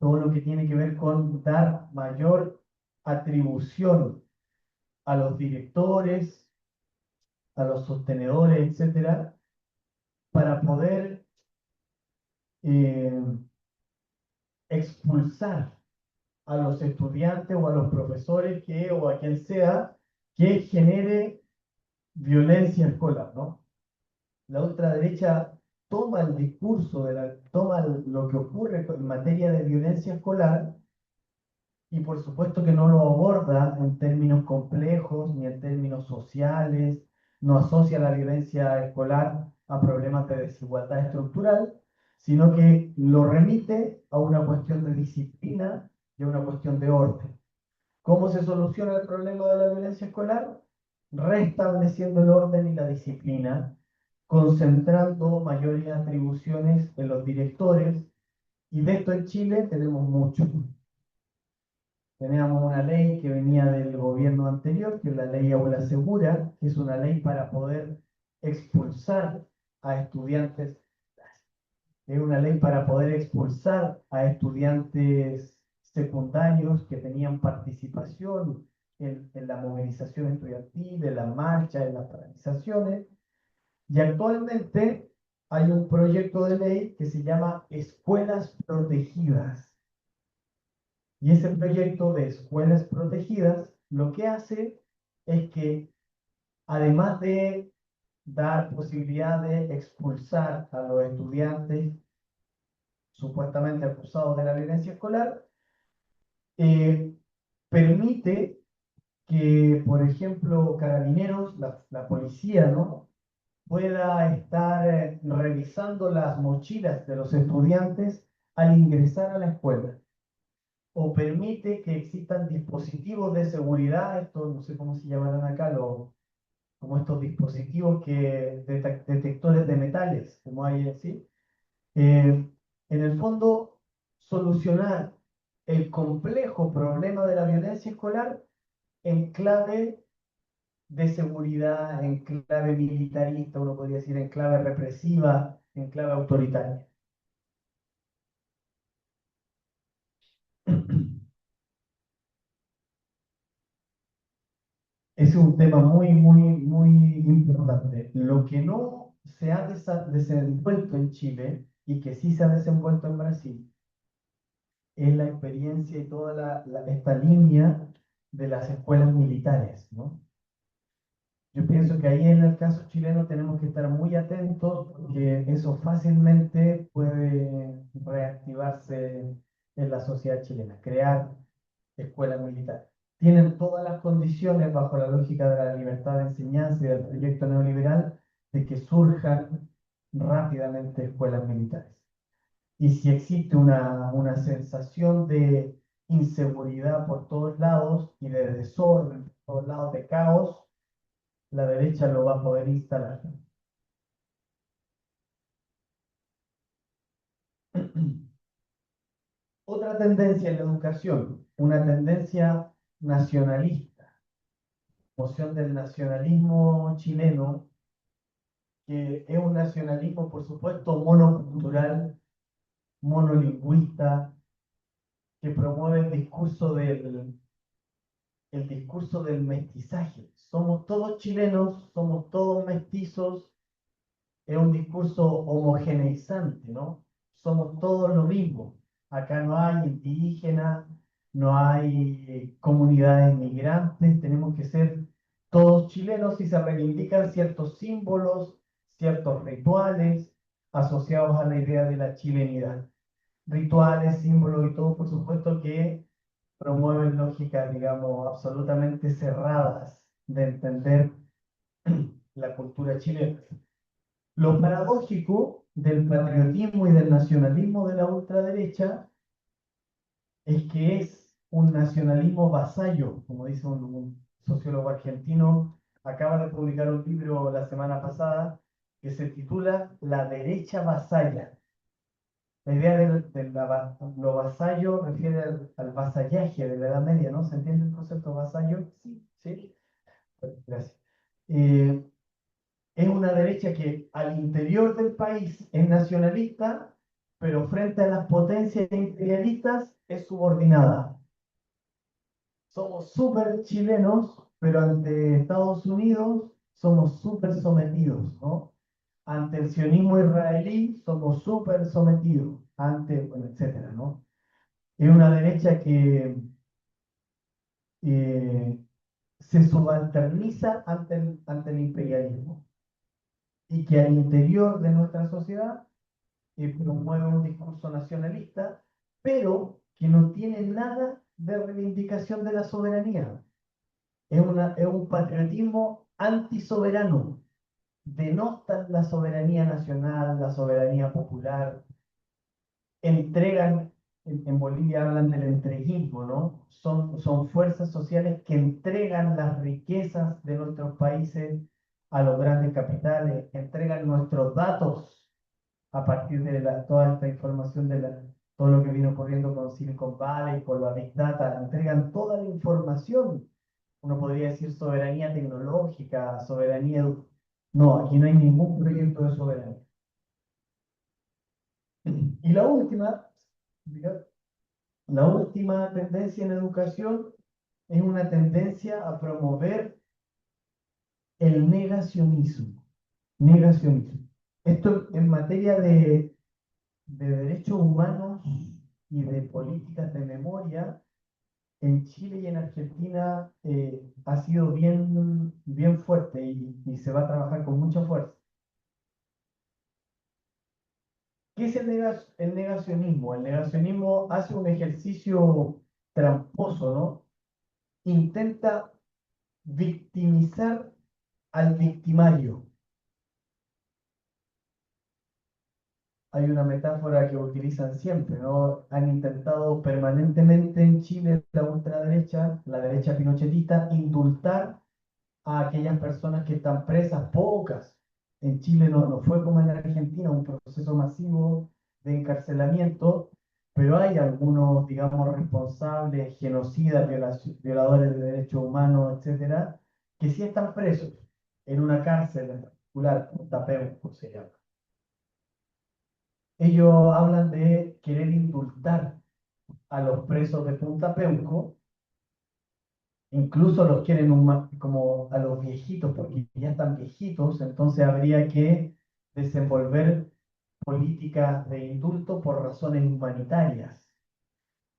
todo lo que tiene que ver con dar mayor atribución a los directores, a los sostenedores, etcétera, para poder eh, expulsar a los estudiantes o a los profesores o a quien sea que genere violencia escolar, ¿no? La ultraderecha toma el discurso, toma lo que ocurre en materia de violencia escolar y por supuesto que no lo aborda en términos complejos ni en términos sociales, no asocia la violencia escolar a problemas de desigualdad estructural, sino que lo remite a una cuestión de disciplina y a una cuestión de orden. ¿Cómo se soluciona el problema de la violencia escolar? Restableciendo el orden y la disciplina, concentrando mayores atribuciones en los directores, y de esto en Chile tenemos mucho. Teníamos una ley que venía del gobierno anterior, que es la ley Aula Segura, que es una ley para poder expulsar a estudiantes, es una ley para poder expulsar a estudiantes secundarios que tenían participación en la movilización estudiantil, en la marcha, en las paralizaciones. Y actualmente hay un proyecto de ley que se llama Escuelas Protegidas. Y ese proyecto de escuelas protegidas lo que hace es que, además de dar posibilidad de expulsar a los estudiantes supuestamente acusados de la violencia escolar, eh, permite que, por ejemplo, carabineros, la policía, ¿no? pueda estar revisando las mochilas de los estudiantes al ingresar a la escuela. O permite que existan dispositivos de seguridad, estos no sé cómo se llamarán acá, como estos dispositivos detectores de metales, como hay así. En el fondo, solucionar el complejo problema de la violencia escolar en clave de seguridad, en clave militarista, uno podría decir en clave represiva, en clave autoritaria. Ese es un tema muy, muy, muy importante. Lo que no se ha desenvuelto en Chile, y que sí se ha desenvuelto en Brasil, es la experiencia y toda esta línea de las escuelas militares, ¿no? Yo pienso que ahí en el caso chileno tenemos que estar muy atentos porque eso fácilmente puede reactivarse en la sociedad chilena, crear escuelas militares. Tienen todas las condiciones bajo la lógica de la libertad de enseñanza y del proyecto neoliberal de que surjan rápidamente escuelas militares. Y si existe una sensación de inseguridad por todos lados y de desorden por todos lados, de caos, la derecha lo va a poder instalar. Otra tendencia en la educación, una tendencia nacionalista, noción del nacionalismo chileno, que es un nacionalismo, por supuesto, monocultural, monolingüista, que promueve el discurso del mestizaje. Somos todos chilenos, somos todos mestizos, es un discurso homogeneizante, ¿no? Somos todos lo mismo. Acá no hay indígenas, no hay comunidades migrantes, tenemos que ser todos chilenos y se reivindican ciertos símbolos, ciertos rituales asociados a la idea de la chilenidad. Rituales, símbolos y todo, por supuesto, que promueven lógicas, digamos, absolutamente cerradas de entender la cultura chilena. Lo paradójico del patriotismo y del nacionalismo de la ultraderecha es que es un nacionalismo vasallo, como dice un sociólogo argentino, acaba de publicar un libro la semana pasada que se titula La derecha vasalla. La idea lo vasallo refiere al vasallaje de la Edad Media, ¿no? ¿Se entiende el concepto vasallo? Sí. ¿Sí? Gracias. Eh, es una derecha que al interior del país es nacionalista, pero frente a las potencias imperialistas es subordinada. Somos súper chilenos, pero ante Estados Unidos somos súper sometidos, ¿no? Ante el sionismo israelí somos súper sometidos, bueno, etcétera, ¿no? Es una derecha que eh, se subalterniza ante el imperialismo y que al interior de nuestra sociedad promueve un discurso nacionalista, pero que no tiene nada de reivindicación de la soberanía. Es un patriotismo antisoberano. Denostan la soberanía nacional, la soberanía popular, entregan, en Bolivia hablan del entreguismo, ¿no? Son fuerzas sociales que entregan las riquezas de nuestros países a los grandes capitales, entregan nuestros datos a partir de toda esta información todo lo que vino ocurriendo con Silicon Valley, con la Big Data, entregan toda la información. Uno podría decir soberanía tecnológica, soberanía. No, aquí no hay ningún proyecto de soberanía. Y la última tendencia en educación es una tendencia a promover el negacionismo. Negacionismo. Esto en materia de derechos humanos y de políticas de memoria, en Chile y en Argentina ha sido bien fuerte y se va a trabajar con mucha fuerza. ¿Qué es el negacionismo? El negacionismo hace un ejercicio tramposo, ¿no? Intenta victimizar al victimario. Hay una metáfora que utilizan siempre, ¿no? Han intentado permanentemente en Chile la ultraderecha, la derecha pinochetista, indultar a aquellas personas que están presas, pocas. En Chile no fue como en Argentina, un proceso masivo de encarcelamiento, pero hay algunos, digamos, responsables, genocidas, violadores de derechos humanos, etcétera, que sí están presos en una cárcel en particular, Punta Peuco se llama. Ellos hablan de querer indultar a los presos de Punta Peuco, incluso los quieren como a los viejitos, porque ya están viejitos, entonces habría que desenvolver políticas de indulto por razones humanitarias.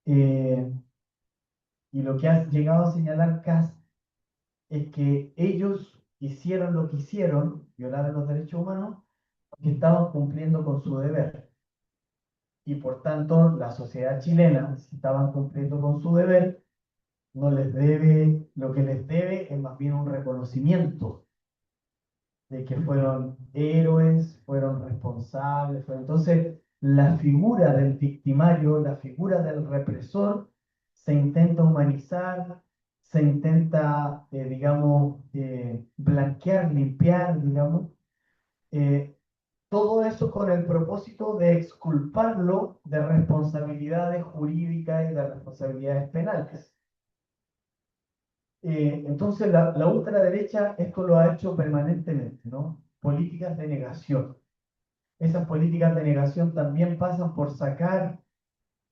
Eh, y lo que ha llegado a señalar Kast es que ellos hicieron lo que hicieron, violaron los derechos humanos, porque estaban cumpliendo con su deber. Y por tanto, la sociedad chilena, si estaban cumpliendo con su deber, no les debe, lo que les debe es más bien un reconocimiento de que fueron héroes, fueron responsables. Entonces, la figura del victimario, la figura del represor, se intenta humanizar, se intenta, digamos, blanquear, limpiar, digamos, eh, todo eso con el propósito de exculparlo de responsabilidades jurídicas y de responsabilidades penales. Entonces, la ultraderecha esto lo ha hecho permanentemente, ¿no? Políticas de negación. Esas políticas de negación también pasan por sacar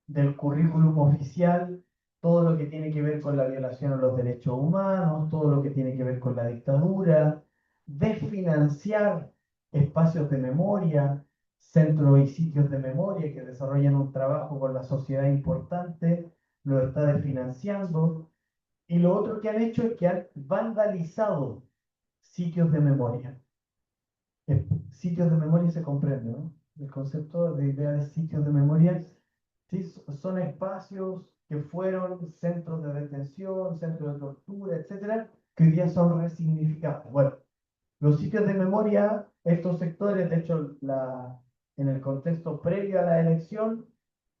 del currículum oficial todo lo que tiene que ver con la violación a los derechos humanos, todo lo que tiene que ver con la dictadura, desfinanciar espacios de memoria, centros y sitios de memoria que desarrollan un trabajo con la sociedad importante, lo está desfinanciando. Y lo otro que han hecho es que han vandalizado sitios de memoria. Sitios de memoria se comprende, ¿no? El concepto de idea de sitios de memoria, sí, son espacios que fueron centros de detención, centros de tortura, etcétera, que hoy día son resignificados. Bueno, los sitios de memoria, estos sectores, de hecho, en el contexto previo a la elección,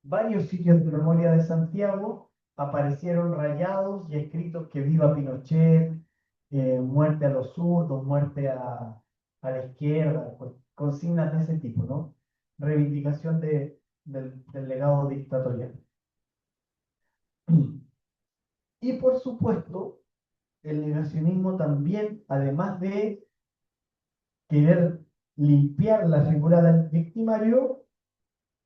varios sitios de memoria de Santiago aparecieron rayados y escritos que viva Pinochet, muerte a los zurdos, muerte a la izquierda, pues, consignas de ese tipo, ¿no? Reivindicación del legado dictatorial. Y por supuesto, el negacionismo también, además de querer limpiar la figura del victimario,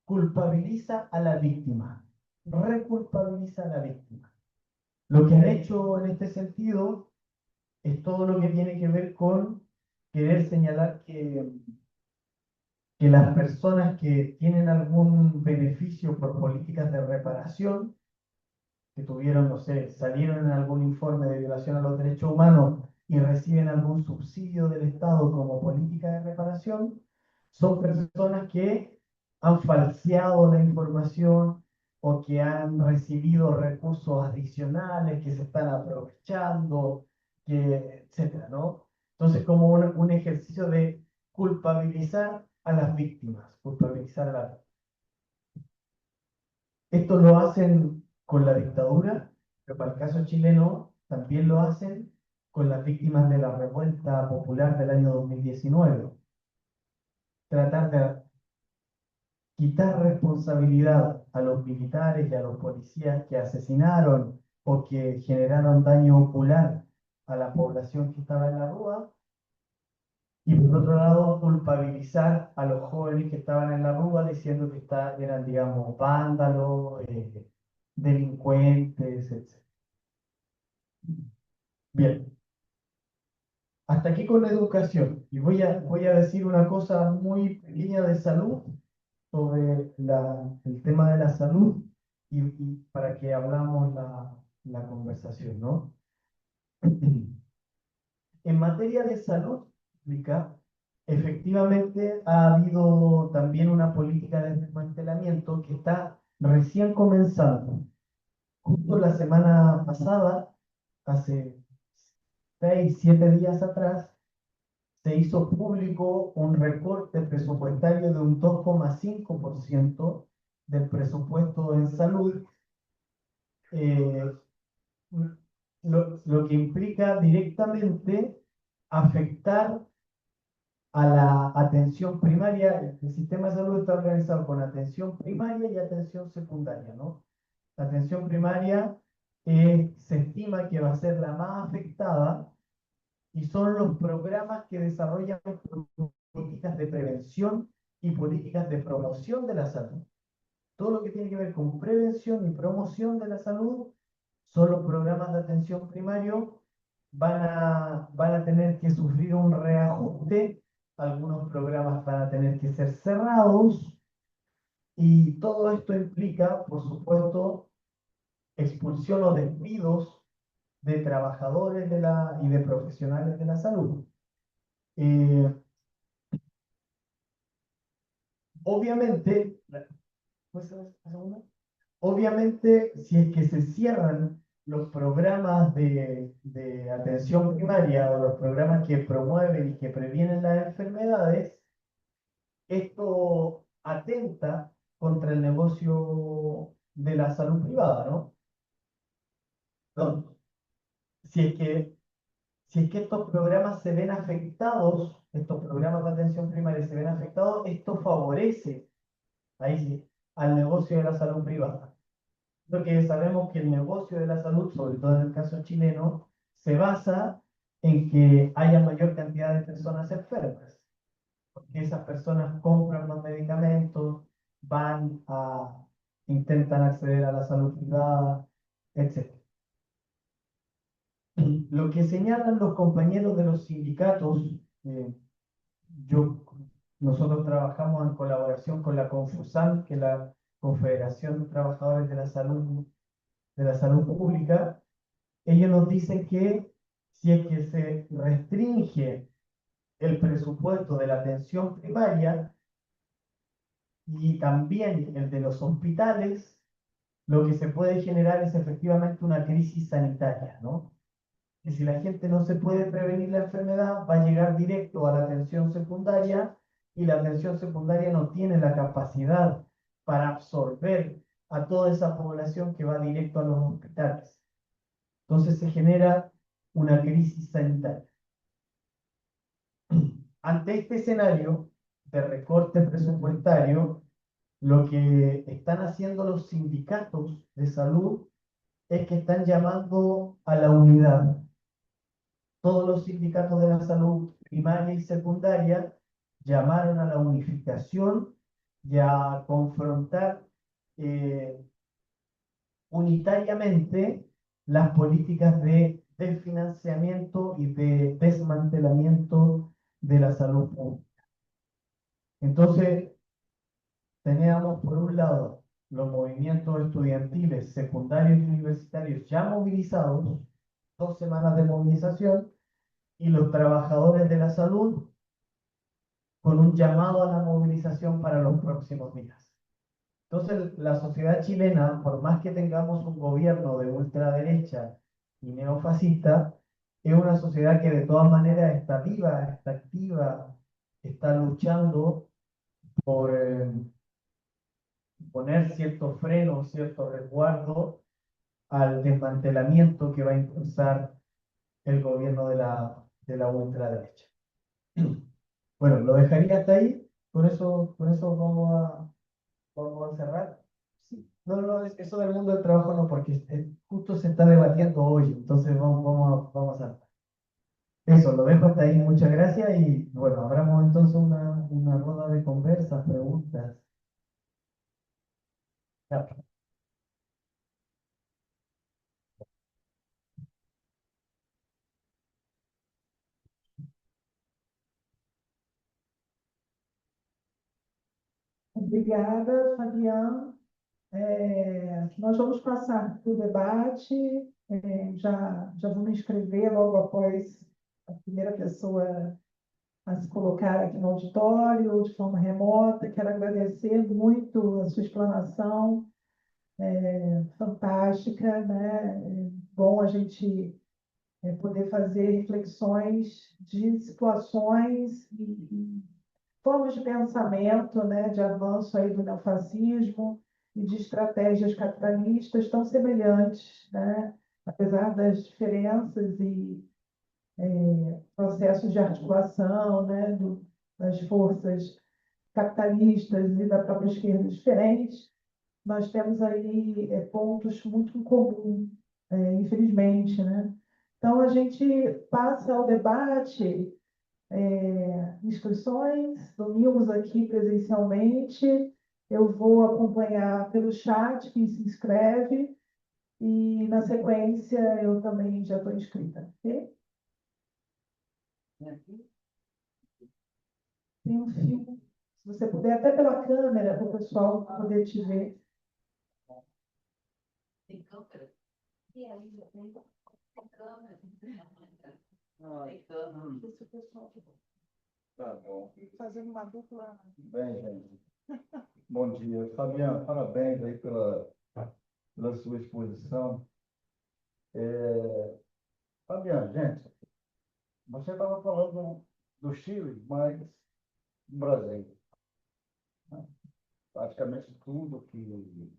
culpabiliza a la víctima, reculpabiliza a la víctima. Lo que han hecho en este sentido es todo lo que tiene que ver con querer señalar que las personas que tienen algún beneficio por políticas de reparación, que tuvieron, no sé, salieron en algún informe de violación a los derechos humanos y reciben algún subsidio del Estado como política de reparación, son personas que han falseado la información o que han recibido recursos adicionales, que se están aprovechando, etcétera, ¿no? Entonces, como un ejercicio de culpabilizar a las víctimas, culpabilizar a las. Esto lo hacen con la dictadura, pero para el caso chileno también lo hacen con las víctimas de la revuelta popular del año 2019. Tratar de quitar responsabilidad a los militares y a los policías que asesinaron o que generaron daño ocular a la población que estaba en la rúa, y por otro lado culpabilizar a los jóvenes que estaban en la rúa diciendo que eran, digamos, vándalos, delincuentes, etc. Bien, hasta aquí con la educación. Y voy a decir una cosa muy pequeña de salud sobre el tema de la salud y para que hablamos la conversación, ¿no? En materia de salud pública, efectivamente ha habido también una política de desmantelamiento que está recién comenzando. Justo la semana pasada, hace 6, 7 días atrás, se hizo público un recorte presupuestario de un 2,5% del presupuesto en salud, eh, lo que implica directamente afectar a la atención primaria. El sistema de salud está organizado con atención primaria y atención secundaria, ¿no? La atención primaria se estima que va a ser la más afectada y son los programas que desarrollan políticas de prevención y políticas de promoción de la salud. Todo lo que tiene que ver con prevención y promoción de la salud son los programas de atención primario, van a tener que sufrir un reajuste algunos programas van a tener que ser cerrados y todo esto implica, por supuesto, expulsión o despidos de trabajadores y de profesionales de la salud. Eh, obviamente, ¿puedes hacer la segunda? Obviamente, si es que se cierran los programas de atención primaria o los programas que promueven y que previenen las enfermedades, esto atenta contra el negocio de la salud privada, ¿no? Entonces, si es que, si es que estos programas se ven afectados, estos programas de atención primaria se ven afectados, esto favorece, ahí sí, al negocio de la salud privada. Porque sabemos que el negocio de la salud, sobre todo en el caso chileno, se basa en que haya mayor cantidad de personas enfermas, porque esas personas compran los medicamentos, intentan acceder a la salud privada, etc. Lo que señalan los compañeros de los sindicatos, eh, yo, nosotros trabajamos en colaboración con la Confusan, que es la Confederación de Trabajadores de la Salud Pública. Ellos nos dicen que si es que se restringe el presupuesto de la atención primaria y también el de los hospitales, lo que se puede generar es efectivamente una crisis sanitaria, ¿no? Que si la gente no se puede prevenir la enfermedad, va a llegar directo a la atención secundaria y la atención secundaria no tiene la capacidad para absorber a toda esa población que va directo a los hospitales. Entonces se genera una crisis sanitaria. Ante este escenario de recorte presupuestario, lo que están haciendo los sindicatos de salud es que están llamando a la unidad. Todos los sindicatos de la salud primaria y secundaria llamaron a la unificación y a confrontar eh, unitariamente las políticas de desfinanciamiento y de desmantelamiento de la salud pública. Entonces, teníamos por un lado los movimientos estudiantiles, secundarios y universitarios ya movilizados, 2 semanas de movilización, y los trabajadores de la salud con un llamado a la movilización para los próximos días. Entonces, la sociedad chilena, por más que tengamos un gobierno de ultraderecha y neofascista, es una sociedad que de todas maneras está viva, está activa, está luchando por poner cierto freno, cierto resguardo al desmantelamiento que va a impulsar el gobierno de la ultraderecha. Bueno, lo dejaría hasta ahí, con eso vamos a cerrar. Sí. No, no, eso del mundo del trabajo no, porque justo se está debatiendo hoy, entonces vamos a... Eso, lo dejo hasta ahí, muchas gracias y bueno, abramos entonces una rueda de conversas, preguntas. Ya. Obrigada, Fabiano. Nós vamos passar para o debate. Já vou me inscrever logo após a primeira pessoa a se colocar aqui no auditório de forma remota. Quero agradecer muito a sua explanação, fantástica, né? É bom a gente poder fazer reflexões de situações e formas de pensamento, né, de avanço aí do neofascismo e de estratégias capitalistas tão semelhantes, né, apesar das diferenças e processos de articulação, né, das forças capitalistas e da própria esquerda diferentes, nós temos aí pontos muito em comum, infelizmente, né? Então, a gente passa ao debate, inscrições, domingos aqui presencialmente. Eu vou acompanhar pelo chat quem se inscreve e, na sequência, eu também já estou inscrita. Ok? Tem um filme, se você puder, até pela câmera, para o pessoal poder te ver. Tem câmera? E ainda tem câmera. Tem câmera. Não sei se o pessoal Tá bom. fazendo uma dupla. Bem, gente. Bom dia. Fabiano, parabéns aí pela sua exposição. Fabiano, gente, você estava falando do Chile, mas do Brasil. Praticamente tudo que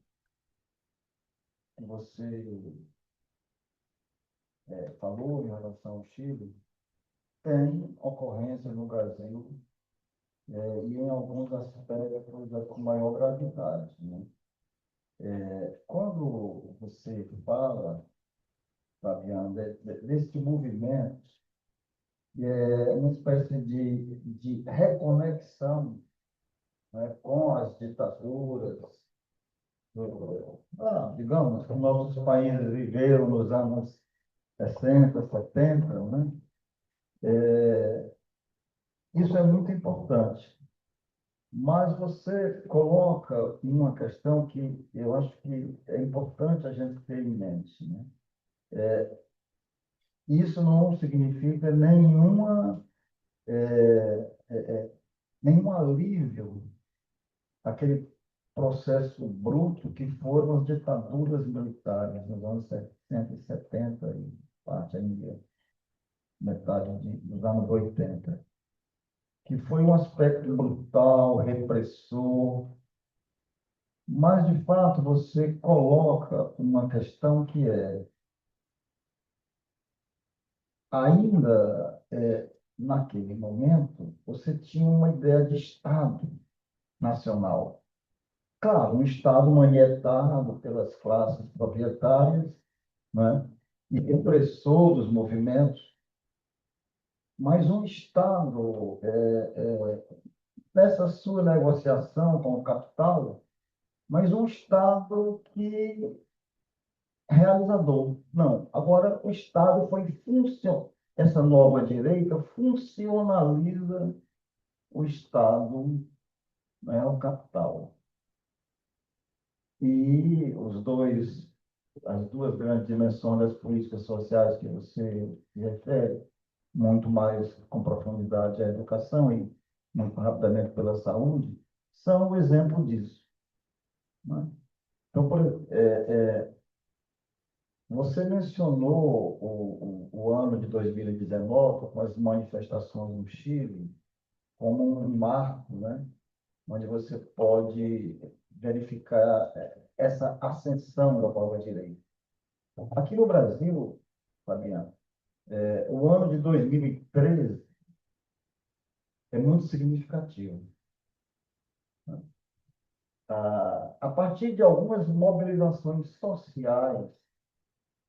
você falou em relação ao Chile tem ocorrência no Brasil e em alguns aspectos com maior gravidade, né? Quando você fala, Fabiano, desse movimento, uma espécie de reconexão, né, com as ditaduras, digamos, como nossos países viveram nos anos 60, 70, né? Isso é muito importante. Mas você coloca uma questão que eu acho que é importante a gente ter em mente, né? Isso não significa nenhum alívio àquele processo bruto que foram as ditaduras militares nos anos 60 e 70 e parte ainda, metade dos anos 80, que foi um aspecto brutal, repressor, mas, de fato, você coloca uma questão que ainda naquele momento, você tinha uma ideia de Estado nacional. Claro, um Estado manietado pelas classes proprietárias, né, e repressor dos movimentos, mas um Estado, nessa sua negociação com o capital, mas um Estado que realizador. Não. Agora, o Estado foi essa nova direita funcionaliza o Estado, né, o capital. E as duas grandes dimensões das políticas sociais que você se refere, muito mais com profundidade a educação e muito rapidamente pela saúde, são o exemplo disso, né? Então, você mencionou o ano de 2019, com as manifestações no Chile, como um marco, né, onde você pode verificar essa ascensão da nova-direita. Aqui no Brasil, Fabiano, o ano de 2013 é muito significativo. A partir de algumas mobilizações sociais,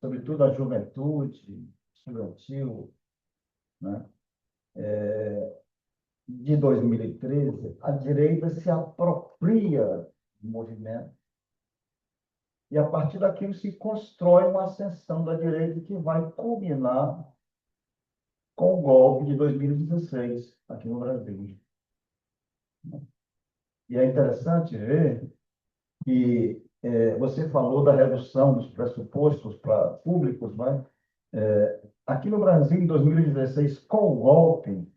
sobretudo a juventude estudantil, né, de 2013, a direita se apropria do movimento e, a partir daquilo, se constrói uma ascensão da direita que vai culminar com o golpe de 2016, aqui no Brasil. E é interessante ver que você falou da redução dos pressupostos públicos, né? Aqui no Brasil, em 2016, com o golpe,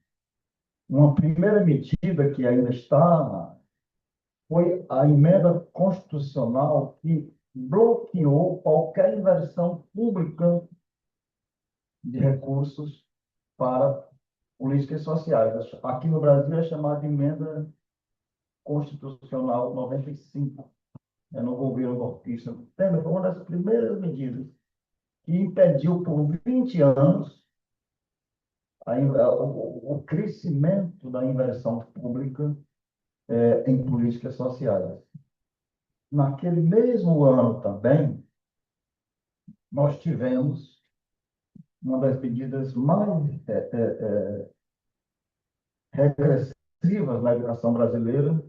uma primeira medida que ainda está foi a emenda constitucional que bloqueou qualquer inversão pública de recursos para políticas sociais. Aqui no Brasil é chamada de emenda constitucional 95, no governo golpista. Foi uma das primeiras medidas que impediu por 20 anos o crescimento da inversão pública em políticas sociais. Naquele mesmo ano também, nós tivemos uma das medidas mais regressivas na educação brasileira,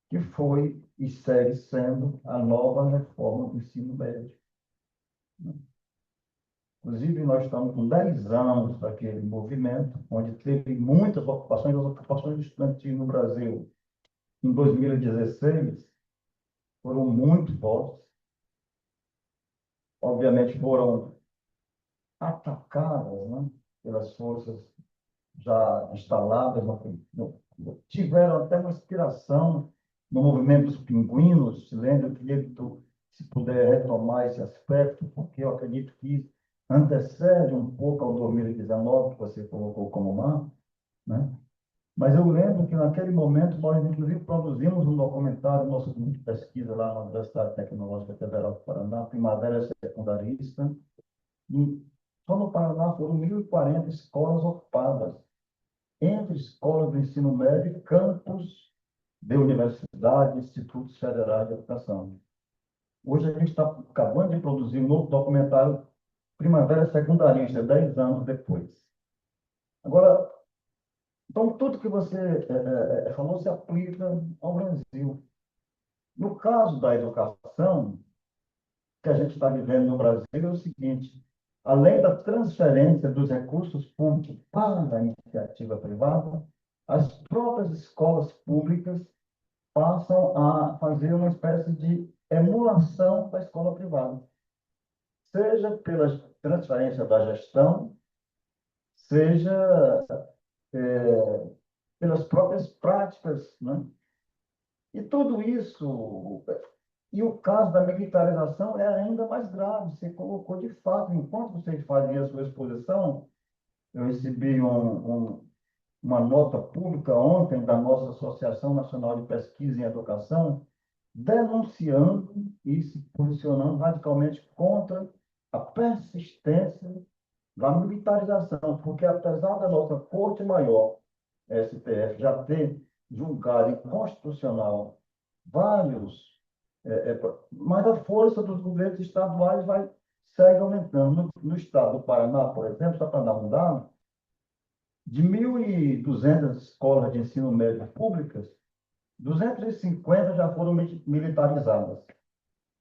que foi e segue sendo a nova reforma do ensino médio. Inclusive, nós estamos com 10 anos daquele movimento, onde teve muitas ocupações, as ocupações estudantis no Brasil em 2016 foram muito fortes. Obviamente, foram atacadas, né, pelas forças já instaladas, tiveram até uma inspiração no movimento dos pinguinos chileno. Eu queria que tu, se puder retomar esse aspecto, porque eu acredito que antecede um pouco ao 2019, que você colocou como uma, né? Mas eu lembro que naquele momento nós, inclusive, produzimos um documentário, nosso grupo de pesquisa lá na Universidade Tecnológica Federal do Paraná, Primavera Secundarista, e só no Paraná foram 1.040 escolas ocupadas, entre escolas do ensino médio e campos de universidades, institutos federais de educação. Hoje a gente está acabando de produzir um novo documentário, Primavera Secundarista, 10 anos depois. Agora, então, tudo que você falou se aplica ao Brasil. No caso da educação, que a gente está vivendo no Brasil é o seguinte: além da transferência dos recursos públicos para a iniciativa privada, as próprias escolas públicas passam a fazer uma espécie de emulação da escola privada, seja pela transferência da gestão, seja pelas próprias práticas, né? E tudo isso, e o caso da militarização é ainda mais grave. Você colocou de fato, enquanto vocês faziam a sua exposição, eu recebi uma nota pública ontem da nossa Associação Nacional de Pesquisa em Educação, denunciando e se posicionando radicalmente contra a persistência da militarização, porque apesar da nossa Corte Maior, STF, já ter julgado inconstitucional vários, mas a força dos governos estaduais segue aumentando. No estado do Paraná, por exemplo, só para dar um dado, de 1.200 escolas de ensino médio públicas, 250 já foram militarizadas, ou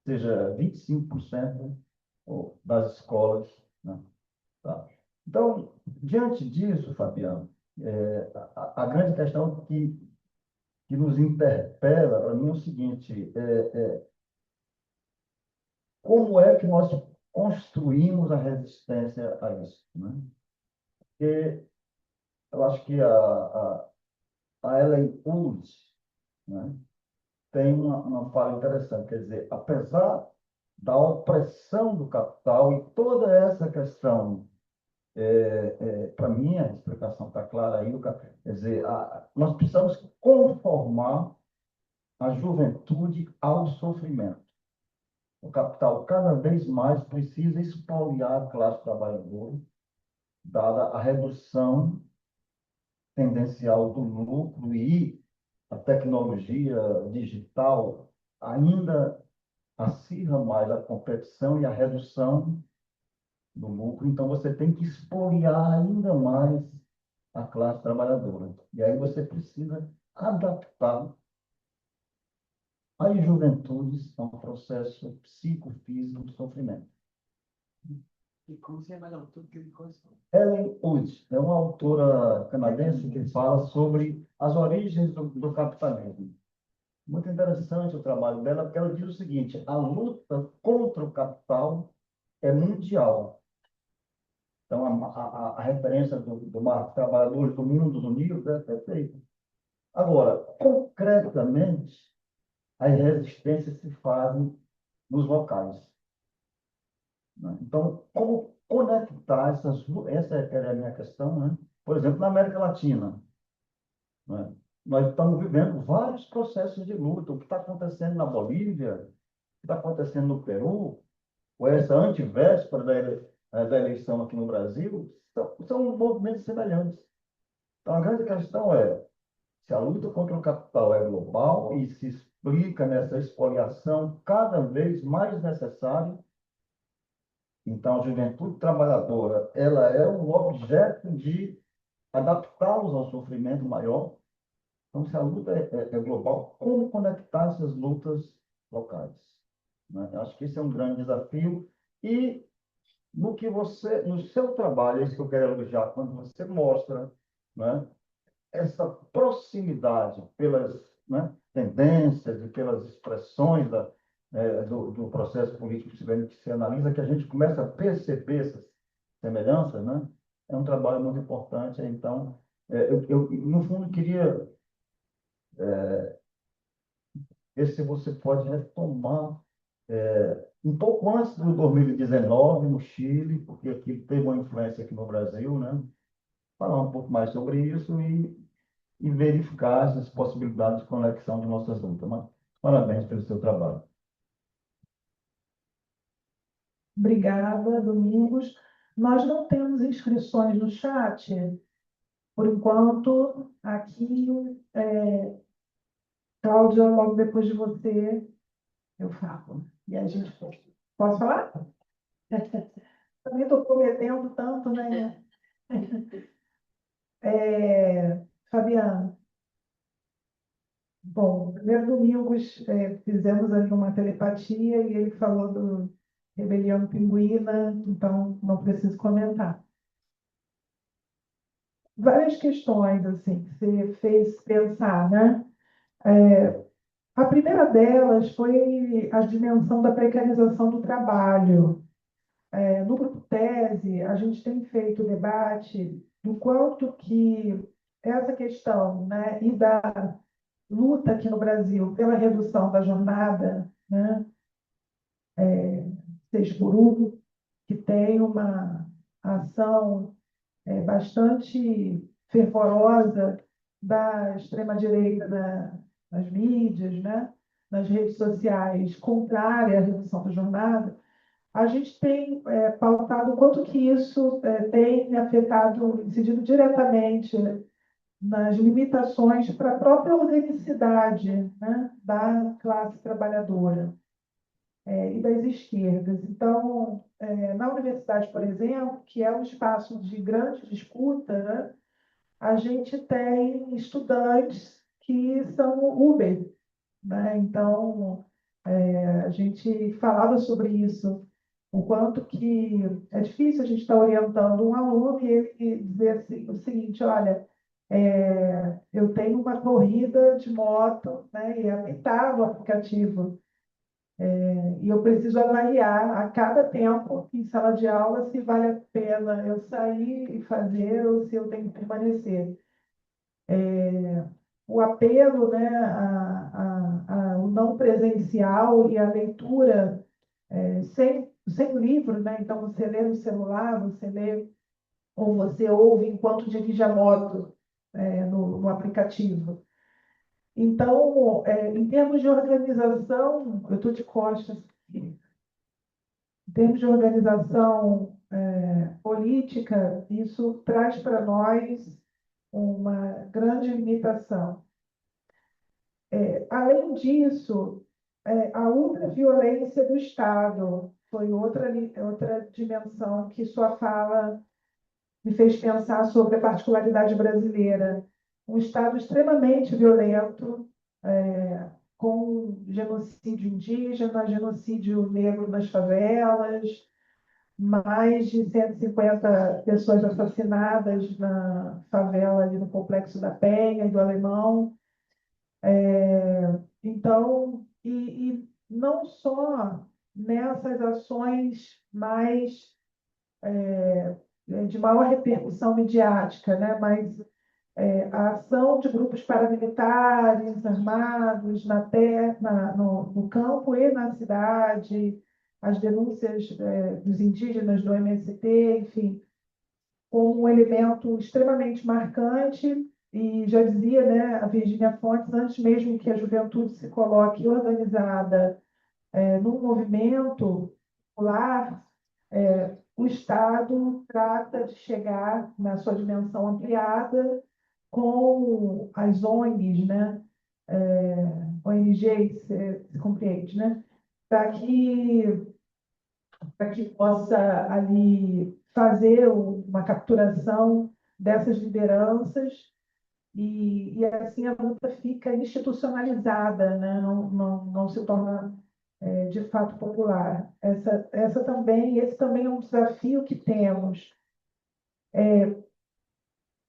seja, 25% das escolas, né? Tá? Então, diante disso, Fabiano, a grande questão que nos interpela, para mim, é o seguinte: como é que nós construímos a resistência a isso, né? Porque eu acho que a Ellen Ullrich, né, tem uma fala interessante, quer dizer, apesar da opressão do capital e toda essa questão, para mim, a explicação está clara aí, quer dizer, nós precisamos conformar a juventude ao sofrimento. O capital cada vez mais precisa expoliar a classe trabalhadora, dada a redução tendencial do lucro e a tecnologia digital ainda acirra mais a competição e a redução do lucro. Então, você tem que expoliar ainda mais a classe trabalhadora. E aí você precisa adaptar as juventudes a um processo psicofísico de sofrimento. E como você vai dar tudo que ele gostou? Ellen Wood é uma autora canadense que fala sobre as origens do capitalismo. Muito interessante o trabalho dela, porque ela diz o seguinte: a luta contra o capital é mundial. Então, a referência do Marco Trabalhadores do Mundo Unidos é perfeita. Agora, concretamente, as resistências se fazem nos locais, né? Então, como conectar essa é a minha questão, né? Por exemplo, na América Latina, né, nós estamos vivendo vários processos de luta. O que está acontecendo na Bolívia, o que está acontecendo no Peru, ou essa antivéspera da eleição aqui no Brasil, são movimentos semelhantes. Então, a grande questão é se a luta contra o capital é global e se explica nessa expoliação cada vez mais necessária. Então, a juventude trabalhadora, ela é um objeto de adaptá-los ao sofrimento maior. Então, se a luta é global, como conectar essas lutas locais, né? Eu acho que esse é um grande desafio. E no que você, no seu trabalho, é isso que eu quero elogiar, quando você mostra, né, essa proximidade pelas, né, tendências e pelas expressões do processo político chileno que se analisa, que a gente começa a perceber essas semelhanças, né? É um trabalho muito importante. Então, no fundo, queria ver se você pode retomar um pouco antes do 2019 no Chile, porque aqui teve uma influência aqui no Brasil, né? Falar um pouco mais sobre isso e verificar essas possibilidades de conexão de nossas lutas. Mas, parabéns pelo seu trabalho. Obrigada, Domingos. Nós não temos inscrições no chat, por enquanto. Aqui, Cláudia, logo depois de você, eu falo. E a gente posso falar? Também estou prometendo tanto, né? Fabiana, bom, primeiro Domingos, fizemos ali uma telepatia e ele falou do Rebelião Pinguina, então não preciso comentar. Várias questões assim que você fez pensar, né? A primeira delas foi a dimensão da precarização do trabalho. No grupo Tese, a gente tem feito o debate do quanto que essa questão, né, e da luta aqui no Brasil pela redução da jornada, né, 6 por 1, que tem uma ação bastante fervorosa da extrema-direita nas mídias, né, nas redes sociais, contrária à redução da jornada, a gente tem pautado o quanto que isso tem afetado, incidido diretamente nas limitações para a própria organicidade, né, da classe trabalhadora e das esquerdas. Então, na universidade, por exemplo, que é um espaço de grande disputa, né, a gente tem estudantes que são Uber, né? Então, a gente falava sobre isso, o quanto que é difícil a gente estar orientando um aluno e ele dizer assim, o seguinte, olha, eu tenho uma corrida de moto, né, e é metade do aplicativo, e eu preciso avaliar a cada tempo em sala de aula se vale a pena eu sair e fazer ou se eu tenho que permanecer. O apelo, né, o não presencial e a leitura sem livro, né? Então você lê no celular, você lê ou você ouve enquanto dirige a moto no aplicativo. Então, em termos de organização, eu estou de costas aqui. Em termos de organização política, isso traz para nós uma grande limitação. Além disso, a ultraviolência do Estado foi outra dimensão que sua fala me fez pensar sobre a particularidade brasileira. Um Estado extremamente violento, com genocídio indígena, genocídio negro nas favelas, mais de 150 pessoas assassinadas na favela ali no Complexo da Penha e do Alemão. Então, e não só nessas ações mais de maior repercussão midiática, né? Mas a ação de grupos paramilitares armados no campo e na cidade, as denúncias dos indígenas do MST, enfim, como um elemento extremamente marcante. E já dizia, né, a Virginia Fontes, antes mesmo que a juventude se coloque organizada num movimento popular, o Estado trata de chegar na sua dimensão ampliada com as ONGs, né? ONGs, se compreende, né? Para que possa ali fazer uma capturação dessas lideranças e assim a luta fica institucionalizada, né? Não se torna de fato popular. Esse também é um desafio que temos.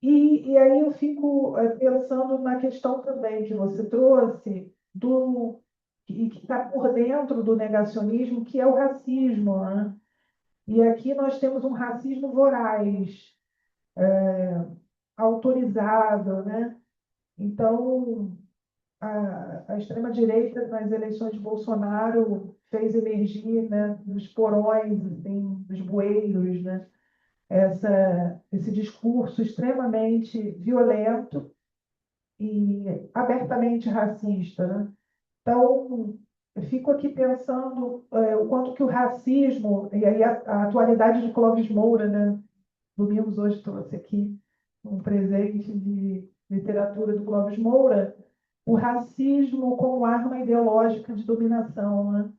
E aí eu fico pensando na questão também que você trouxe e que está por dentro do negacionismo, que é o racismo, né? E aqui nós temos um racismo voraz, autorizado, né? Então, a extrema-direita, nas eleições de Bolsonaro, fez emergir, né, dos porões, assim, dos bueiros, né, esse discurso extremamente violento e abertamente racista, né? Então, eu fico aqui pensando o quanto que o racismo, e aí a atualidade de Clóvis Moura, né? Domingos hoje trouxe aqui um presente de literatura do Clóvis Moura, o racismo como arma ideológica de dominação, né?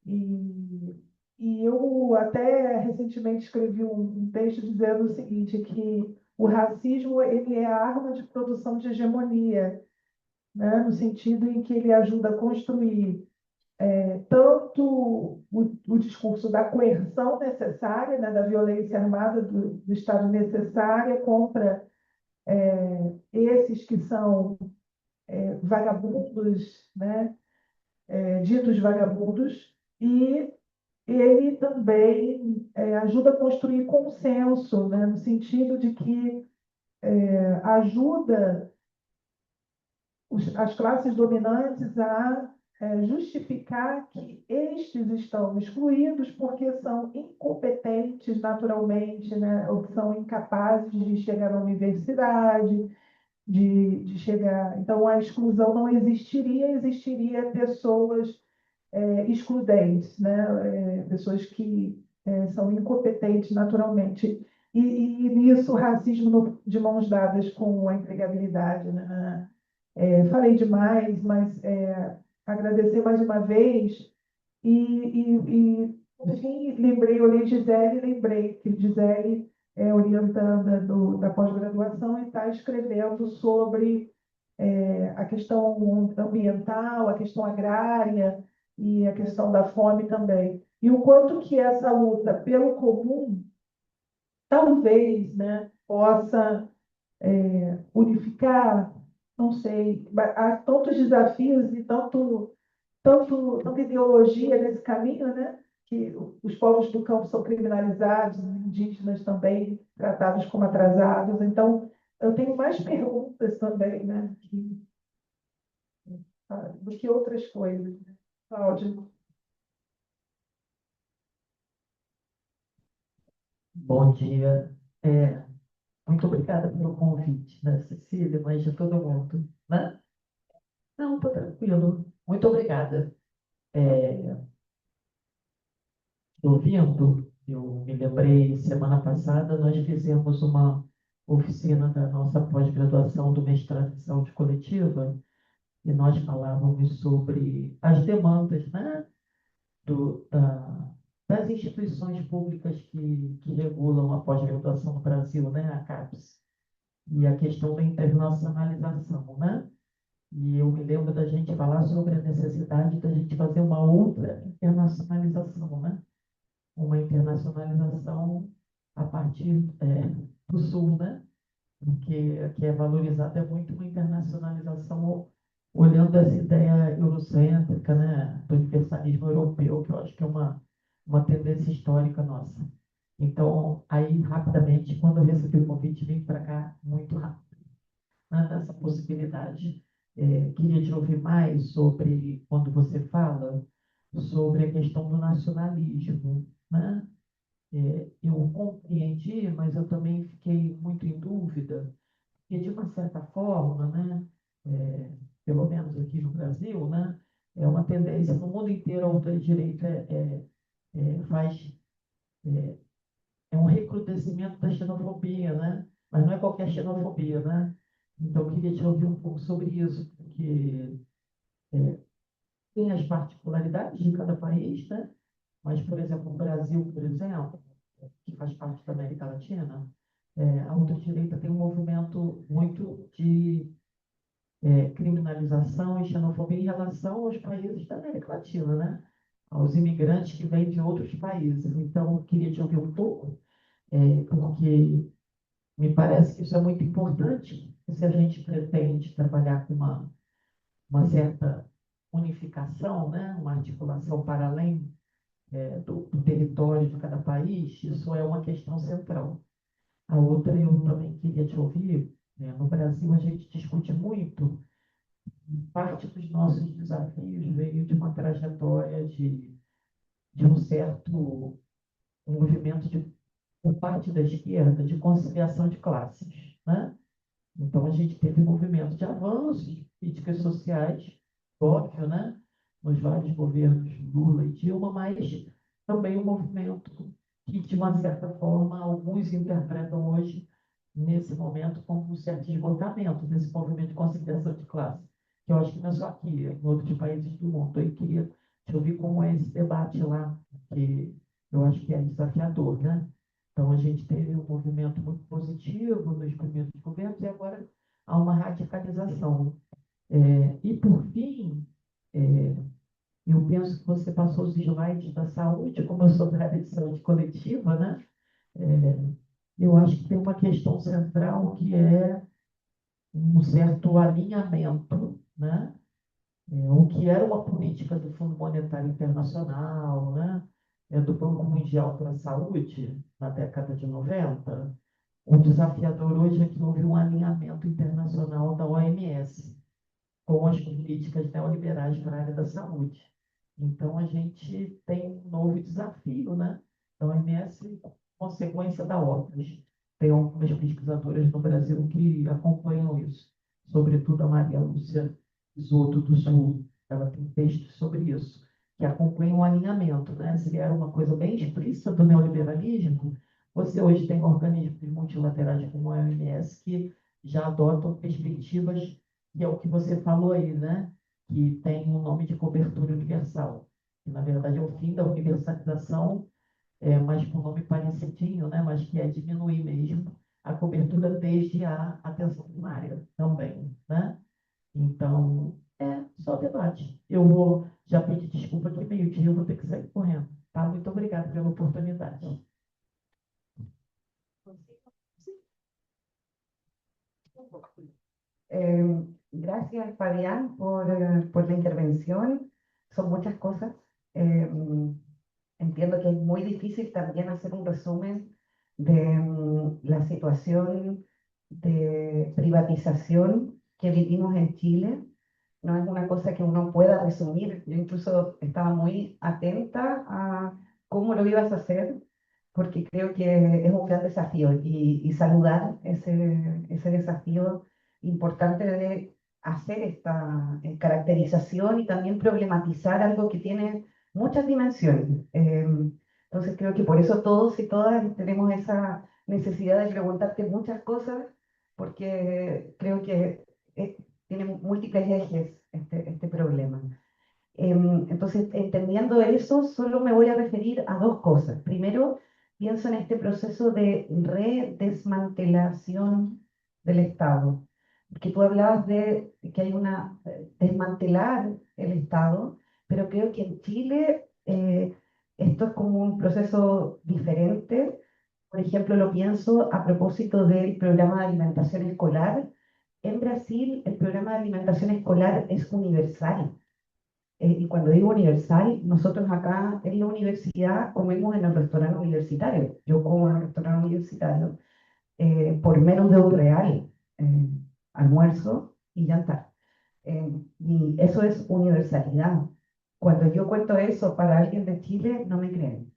E, e eu até recentemente escrevi um texto dizendo o seguinte, que o racismo ele é a arma de produção de hegemonia, né? No sentido em que ele ajuda a construir tanto o discurso da coerção necessária, né, da violência armada do Estado necessária contra esses que são vagabundos, né, ditos vagabundos, e ele também ajuda a construir consenso, né, no sentido de que ajuda as classes dominantes a justificar que estes estão excluídos porque são incompetentes naturalmente, né, ou que são incapazes de chegar à universidade, de chegar. Então, a exclusão não existiria, existiria pessoas excludentes, né, pessoas que são incompetentes naturalmente. E nisso, o racismo de mãos dadas com a empregabilidade, né? Falei demais, mas agradecer mais uma vez enfim, olhei Gisele e lembrei que Gisele é orientanda da pós-graduação e está escrevendo sobre a questão ambiental, a questão agrária e a questão da fome também. E o quanto que essa luta pelo comum talvez, né, possa unificar, não sei, há tantos desafios e tanta ideologia nesse caminho, né? Que os povos do campo são criminalizados, os indígenas também tratados como atrasados. Então, eu tenho mais perguntas também, né? Do que outras coisas. Cláudia. Bom dia. É, muito obrigada pelo convite, né, Cecília, mas de todo mundo, né? Não, estou tranquilo. Muito obrigada. É, ouvindo, eu me lembrei, semana passada nós fizemos uma oficina da nossa pós-graduação do mestrado em saúde coletiva e nós falávamos sobre as demandas, né, das instituições públicas que regulam a pós-graduação no Brasil, né, a CAPES, e a questão da internacionalização, né? E eu me lembro da gente falar sobre a necessidade da gente fazer uma outra internacionalização, né? Uma internacionalização a partir do Sul, né? Porque que é valorizada é muito uma internacionalização olhando essa ideia eurocêntrica, né? Do universalismo europeu, que eu acho que é uma tendência histórica nossa. Então, aí, rapidamente, quando eu recebi o convite, vim para cá muito rápido, né? Nessa possibilidade. Queria te ouvir mais sobre, quando você fala, sobre a questão do nacionalismo, né? Eu compreendi, mas eu também fiquei muito em dúvida, porque, de uma certa forma, né, pelo menos aqui no Brasil, né, é uma tendência no mundo inteiro, a ultradireita faz, é um recrudescimento da xenofobia, né? Mas não é qualquer xenofobia, né? Então, eu queria te ouvir um pouco sobre isso, porque tem as particularidades de cada país, né? Mas, por exemplo, o Brasil, por exemplo, que faz parte da América Latina, a ultradireita tem um movimento muito de criminalização e xenofobia em relação aos países da América Latina, né? aos imigrantes que vêm de outros países. Então, eu queria te ouvir um pouco, porque me parece que isso é muito importante, se a gente pretende trabalhar com uma certa unificação, né? Uma articulação para além do território de cada país, isso é uma questão central. A outra, eu também queria te ouvir, no Brasil a gente discute muito, parte dos nossos desafios veio de uma trajetória de um certo movimento por parte da esquerda de conciliação de classes, né? Então, a gente teve um movimento de avanços, políticas sociais, óbvio, né? Nos vários governos Lula e Dilma, mas também um movimento que, de uma certa forma, alguns interpretam hoje, nesse momento, como um certo esgotamento desse movimento de conciliação de classe, que eu acho que não é só aqui, em outros países do mundo. Eu queria te ouvir como é esse debate lá, que eu acho que é desafiador, né? Então, a gente teve um movimento muito positivo nos primeiros governos e agora há uma radicalização. E, por fim, é, eu penso que você passou os slides da saúde, como eu sou da área de saúde coletiva, né? É, eu acho que tem uma questão central que é um certo alinhamento, né? O que era uma política do Fundo Monetário Internacional, né? Do Banco Mundial para a Saúde, na década de 90, o desafiador hoje é que houve um alinhamento internacional da OMS com as políticas neoliberais para a área da saúde. Então, a gente tem um novo desafio, né? Da OMS, consequência da OPAS. Tem algumas pesquisadoras no Brasil que acompanham isso, sobretudo a Maria Lúcia Isoto do Sul. Ela tem textos sobre isso, que acompanham o alinhamento, né? Se era uma coisa bem explícita do neoliberalismo, você hoje tem organismos multilaterais como a OMS que já adotam perspectivas, que é o que você falou aí, né? Que tem um nome de cobertura universal, que na verdade é o fim da universalização, mas com um nome parecidinho, né? Mas que é diminuir mesmo a cobertura desde a atenção primária também, né? Então, é só debate. Eu vou já pedir desculpa que meio-dia eu vou ter que sair correndo, tá? Muito obrigada pela oportunidade. Gracias, Fabián, por la intervención. Son muchas cosas. Eh, Entiendo que es muy difícil también hacer un resumen de la situación de privatización que vivimos en Chile. No es una cosa que uno pueda resumir. Yo incluso estaba muy atenta a cómo lo ibas a hacer, porque creo que es un gran desafío y saludar ese desafío importante de hacer esta caracterización y también problematizar algo que tiene muchas dimensiones. Entonces creo que por eso todos y todas tenemos esa necesidad de preguntarte muchas cosas, porque creo que tiene múltiples ejes este problema. Entonces, entendiendo eso, solo me voy a referir a dos cosas. Primero, pienso en este proceso de redesmantelación del Estado, que tú hablabas de que hay una desmantelar el Estado, pero creo que en Chile esto es como un proceso diferente. Por ejemplo, lo pienso a propósito del programa de alimentación escolar. En Brasil, el programa de alimentación escolar es universal. Y cuando digo universal, nosotros acá en la universidad comemos en el restaurante universitario. Yo como en el restaurante universitario por menos de $1, almuerzo y jantar. Y eso es universalidad. Cuando yo cuento eso para alguien de Chile, no me creen.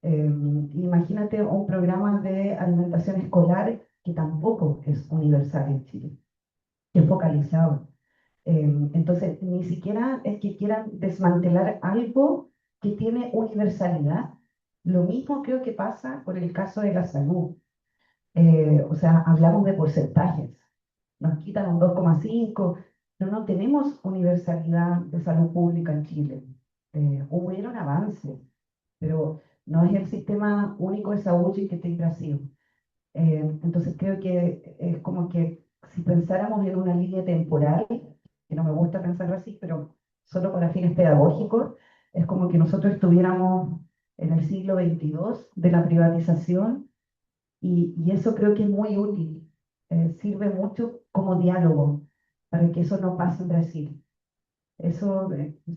Imagínate un programa de alimentación escolar que tampoco es universal en Chile, es focalizado. Entonces, ni siquiera es que quieran desmantelar algo que tiene universalidad. Lo mismo creo que pasa por el caso de la salud. O sea, hablamos de porcentajes. Nos quitan un 2,5, pero no tenemos universalidad de salud pública en Chile. Hubieron avances, pero no es el sistema único de salud que está en Brasil. Entonces creo que es como que si pensáramos en una línea temporal, que no me gusta pensarlo así, pero solo para fines pedagógicos, Es como que nosotros estuviéramos en el siglo XXII de la privatización y eso creo que es muy útil. Sirve mucho como diálogo para que eso no pase en Brasil. Eso,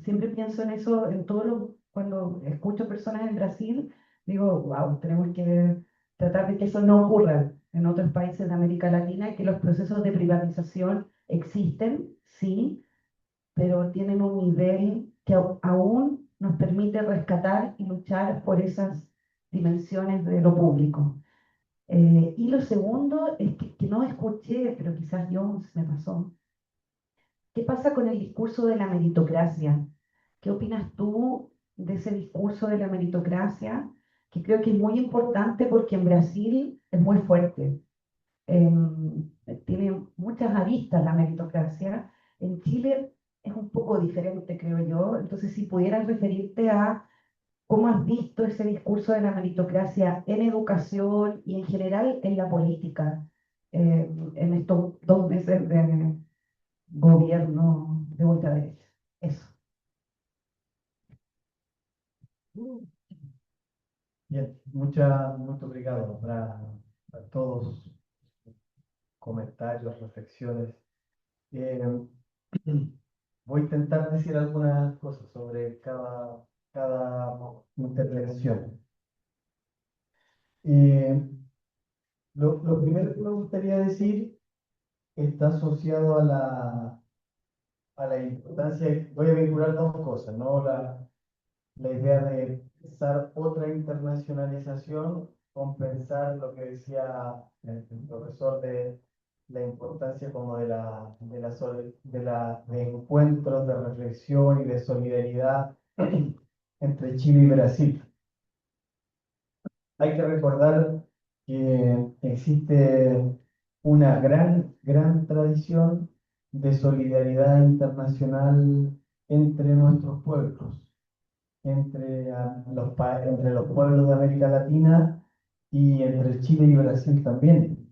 siempre pienso en eso, cuando escucho personas en Brasil, digo, wow, tenemos que tratar de que eso no ocurra en otros países de América Latina, que los procesos de privatización existen, sí, pero tienen un nivel que aún nos permite rescatar y luchar por esas dimensiones de lo público. Y lo segundo es que no escuché, pero quizás yo se me pasó. ¿Qué pasa con el discurso de la meritocracia? ¿Qué opinas tú de ese discurso de la meritocracia? Que creo que es muy importante porque en Brasil es muy fuerte. Tiene muchas aristas la meritocracia. En Chile es un poco diferente, creo yo. Entonces, si pudieras referirte a cómo has visto ese discurso de la meritocracia en educación y en general en la política, en estos 2 meses de gobierno de ultraderecha. Eso. Bien, muito obrigado para todos los comentarios, reflexiones. Eh, voy a intentar decir algunas cosas sobre cada intervención. Eh, lo primero que me gustaría decir está asociado a la importancia, voy a vincular dos cosas, ¿no? La idea de pensar otra internacionalización con pensar lo que decía el profesor de la importancia como de encuentros, de reflexión y de solidaridad entre Chile y Brasil. Hay que recordar que existe una gran tradición de solidaridad internacional entre nuestros pueblos, entre los pueblos de América Latina y entre Chile y Brasil también.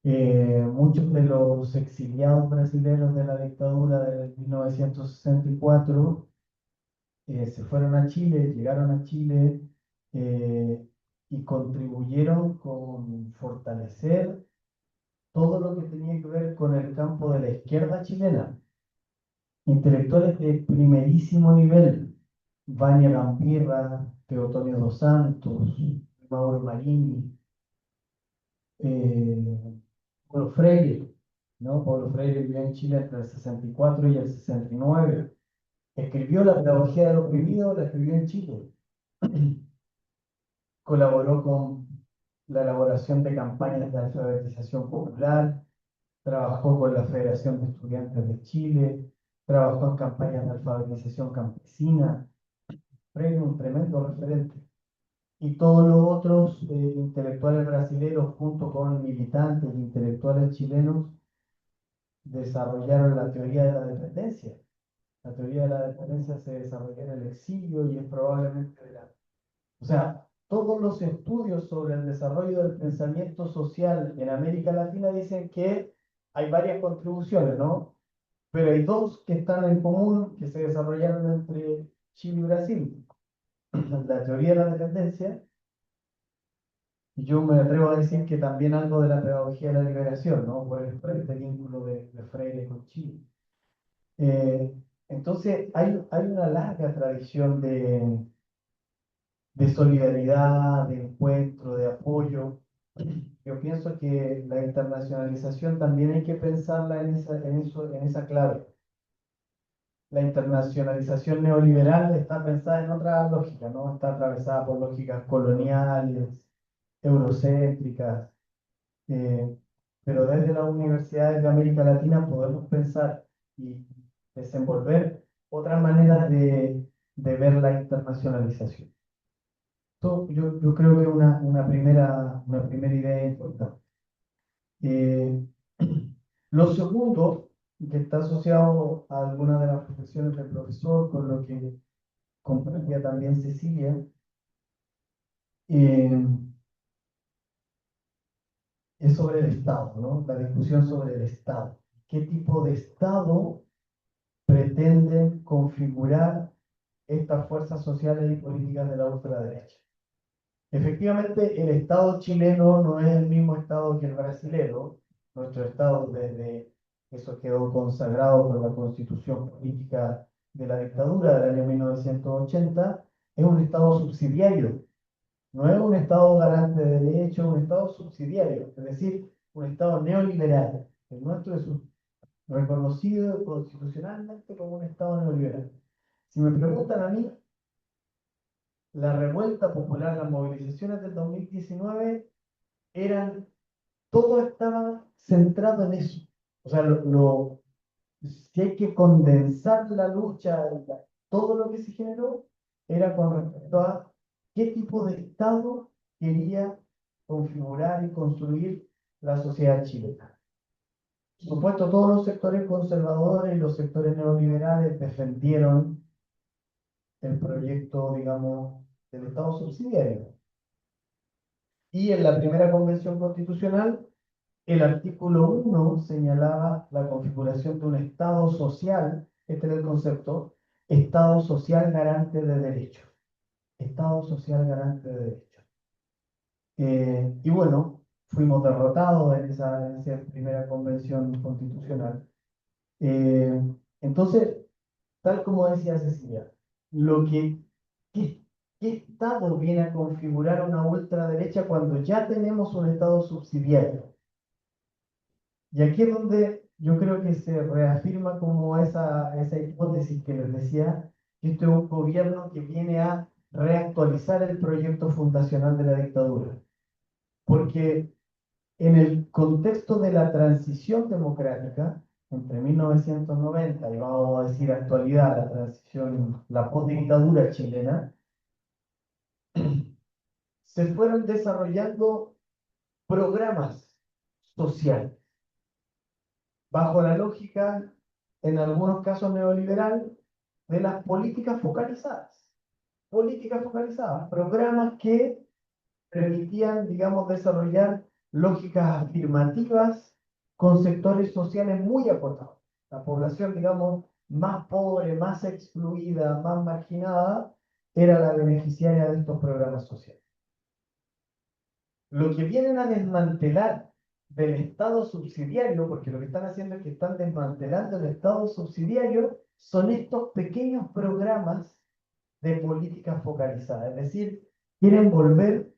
Muchos de los exiliados brasileños de la dictadura de 1964 se fueron a Chile, llegaron a Chile eh, y contribuyeron con fortalecer todo lo que tenía que ver con el campo de la izquierda chilena. Intelectuales de primerísimo nivel, Vania Gampirra, Teotonio dos Santos, Mauro Marini, Paulo Freire, ¿no? Paulo Freire vivió en Chile entre el 64 y el 69. Escribió La pedagogía del oprimido, la escribió en Chile. Colaboró con la elaboración de campañas de alfabetización popular, trabajó con la Federación de Estudiantes de Chile, trabajó en campañas de alfabetización campesina. Freire, un tremendo referente. Y todos los otros intelectuales brasileños, junto con militantes e intelectuales chilenos, desarrollaron la teoría de la dependencia. La teoría de la dependencia se desarrolló en el exilio y es probablemente o sea, todos los estudios sobre el desarrollo del pensamiento social en América Latina dicen que hay varias contribuciones, ¿no? Pero hay dos que están en común, que se desarrollaron entre Chile y Brasil. La teoría de la dependencia, y yo me atrevo a decir que también algo de la pedagogía de la liberación, ¿no? Por este vínculo de Freire con Chile. Entonces, hay una larga tradición de solidaridad, de encuentro, de apoyo. Yo pienso que la internacionalización también hay que pensarla en esa clave. La internacionalización neoliberal está pensada en otra lógica, ¿no? Está atravesada por lógicas coloniales, eurocéntricas, eh, pero desde las universidades de América Latina podemos pensar y desenvolver otras maneras de ver la internacionalización. Yo creo que es una primera idea importante. Eh, lo segundo, que está asociado a algunas de las reflexiones del profesor, con lo que compartía también Cecilia, eh, es sobre el Estado, ¿no? La discusión sobre el Estado. ¿Qué tipo de Estado pretenden configurar estas fuerzas sociales y políticas de la ultraderecha. Efectivamente, el Estado chileno no es el mismo Estado que el brasilero. Nuestro Estado, desde eso quedó consagrado por la Constitución Política de la dictadura del año 1980, es un Estado subsidiario. No es un Estado garante de derechos, es un Estado subsidiario, es decir, un Estado neoliberal. El nuestro es reconocido constitucionalmente como un Estado neoliberal. Si me preguntan a mí, la revuelta popular, las movilizaciones del 2019 todo estaba centrado en eso. O sea, si hay que condensar la lucha, todo lo que se generó, era con respecto a qué tipo de Estado quería configurar y construir la sociedad chilena. Por supuesto, todos los sectores conservadores y los sectores neoliberales defendieron el proyecto, digamos, del Estado subsidiario. Y en la primera convención constitucional, el artículo 1 señalaba la configuración de un Estado social, este era el concepto, Estado social garante de derechos. Estado social garante de derechos. Y bueno, fuimos derrotados en esa primera convención constitucional. Eh, entonces, tal como decía Cecilia, ¿qué, qué Estado viene a configurar una ultraderecha cuando ya tenemos un Estado subsidiario? Y aquí es donde yo creo que se reafirma como esa hipótesis que les decía, que este es un gobierno que viene a reactualizar el proyecto fundacional de la dictadura. Porque en el contexto de la transición democrática, entre 1990 y vamos a decir actualidad, la transición, la postdictadura chilena, se fueron desarrollando programas sociales bajo la lógica, en algunos casos neoliberal, de las políticas focalizadas. Políticas focalizadas, programas que permitían, digamos, desarrollar lógicas afirmativas con sectores sociales muy acotados. La población, digamos, más pobre, más excluida, más marginada, era la beneficiaria de estos programas sociales. Lo que vienen a desmantelar del Estado subsidiario, porque lo que están haciendo es que están desmantelando el Estado subsidiario, son estos pequeños programas de políticas focalizadas. Es decir, quieren volver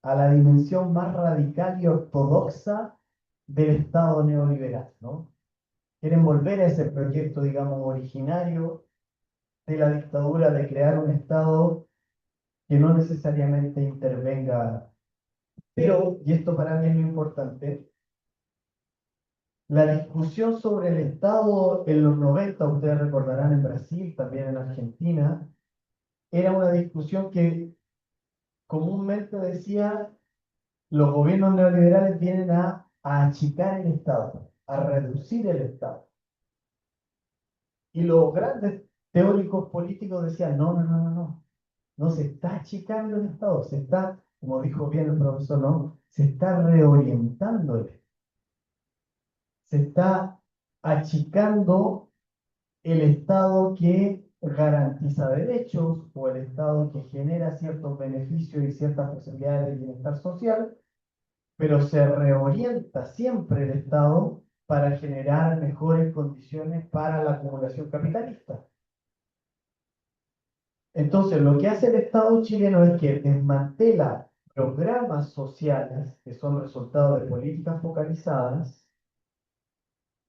a la dimensión más radical y ortodoxa del Estado neoliberal, ¿no? Quieren volver a ese proyecto, digamos, originario de la dictadura de crear un Estado que no necesariamente intervenga. Pero, y esto para mí es lo importante, la discusión sobre el Estado en los 90, ustedes recordarán en Brasil, también en Argentina, era una discusión que comúnmente decía, los gobiernos neoliberales vienen a achicar el Estado, a reducir el Estado. Y los grandes teóricos políticos decían, no se está achicando el Estado, se está, como dijo bien el profesor, no, se está reorientando el Estado. Se está achicando el Estado que garantiza derechos o el Estado que genera ciertos beneficios y ciertas posibilidades de bienestar social, pero se reorienta siempre el Estado para generar mejores condiciones para la acumulación capitalista. Entonces, lo que hace el Estado chileno es que desmantela programas sociales que son resultado de políticas focalizadas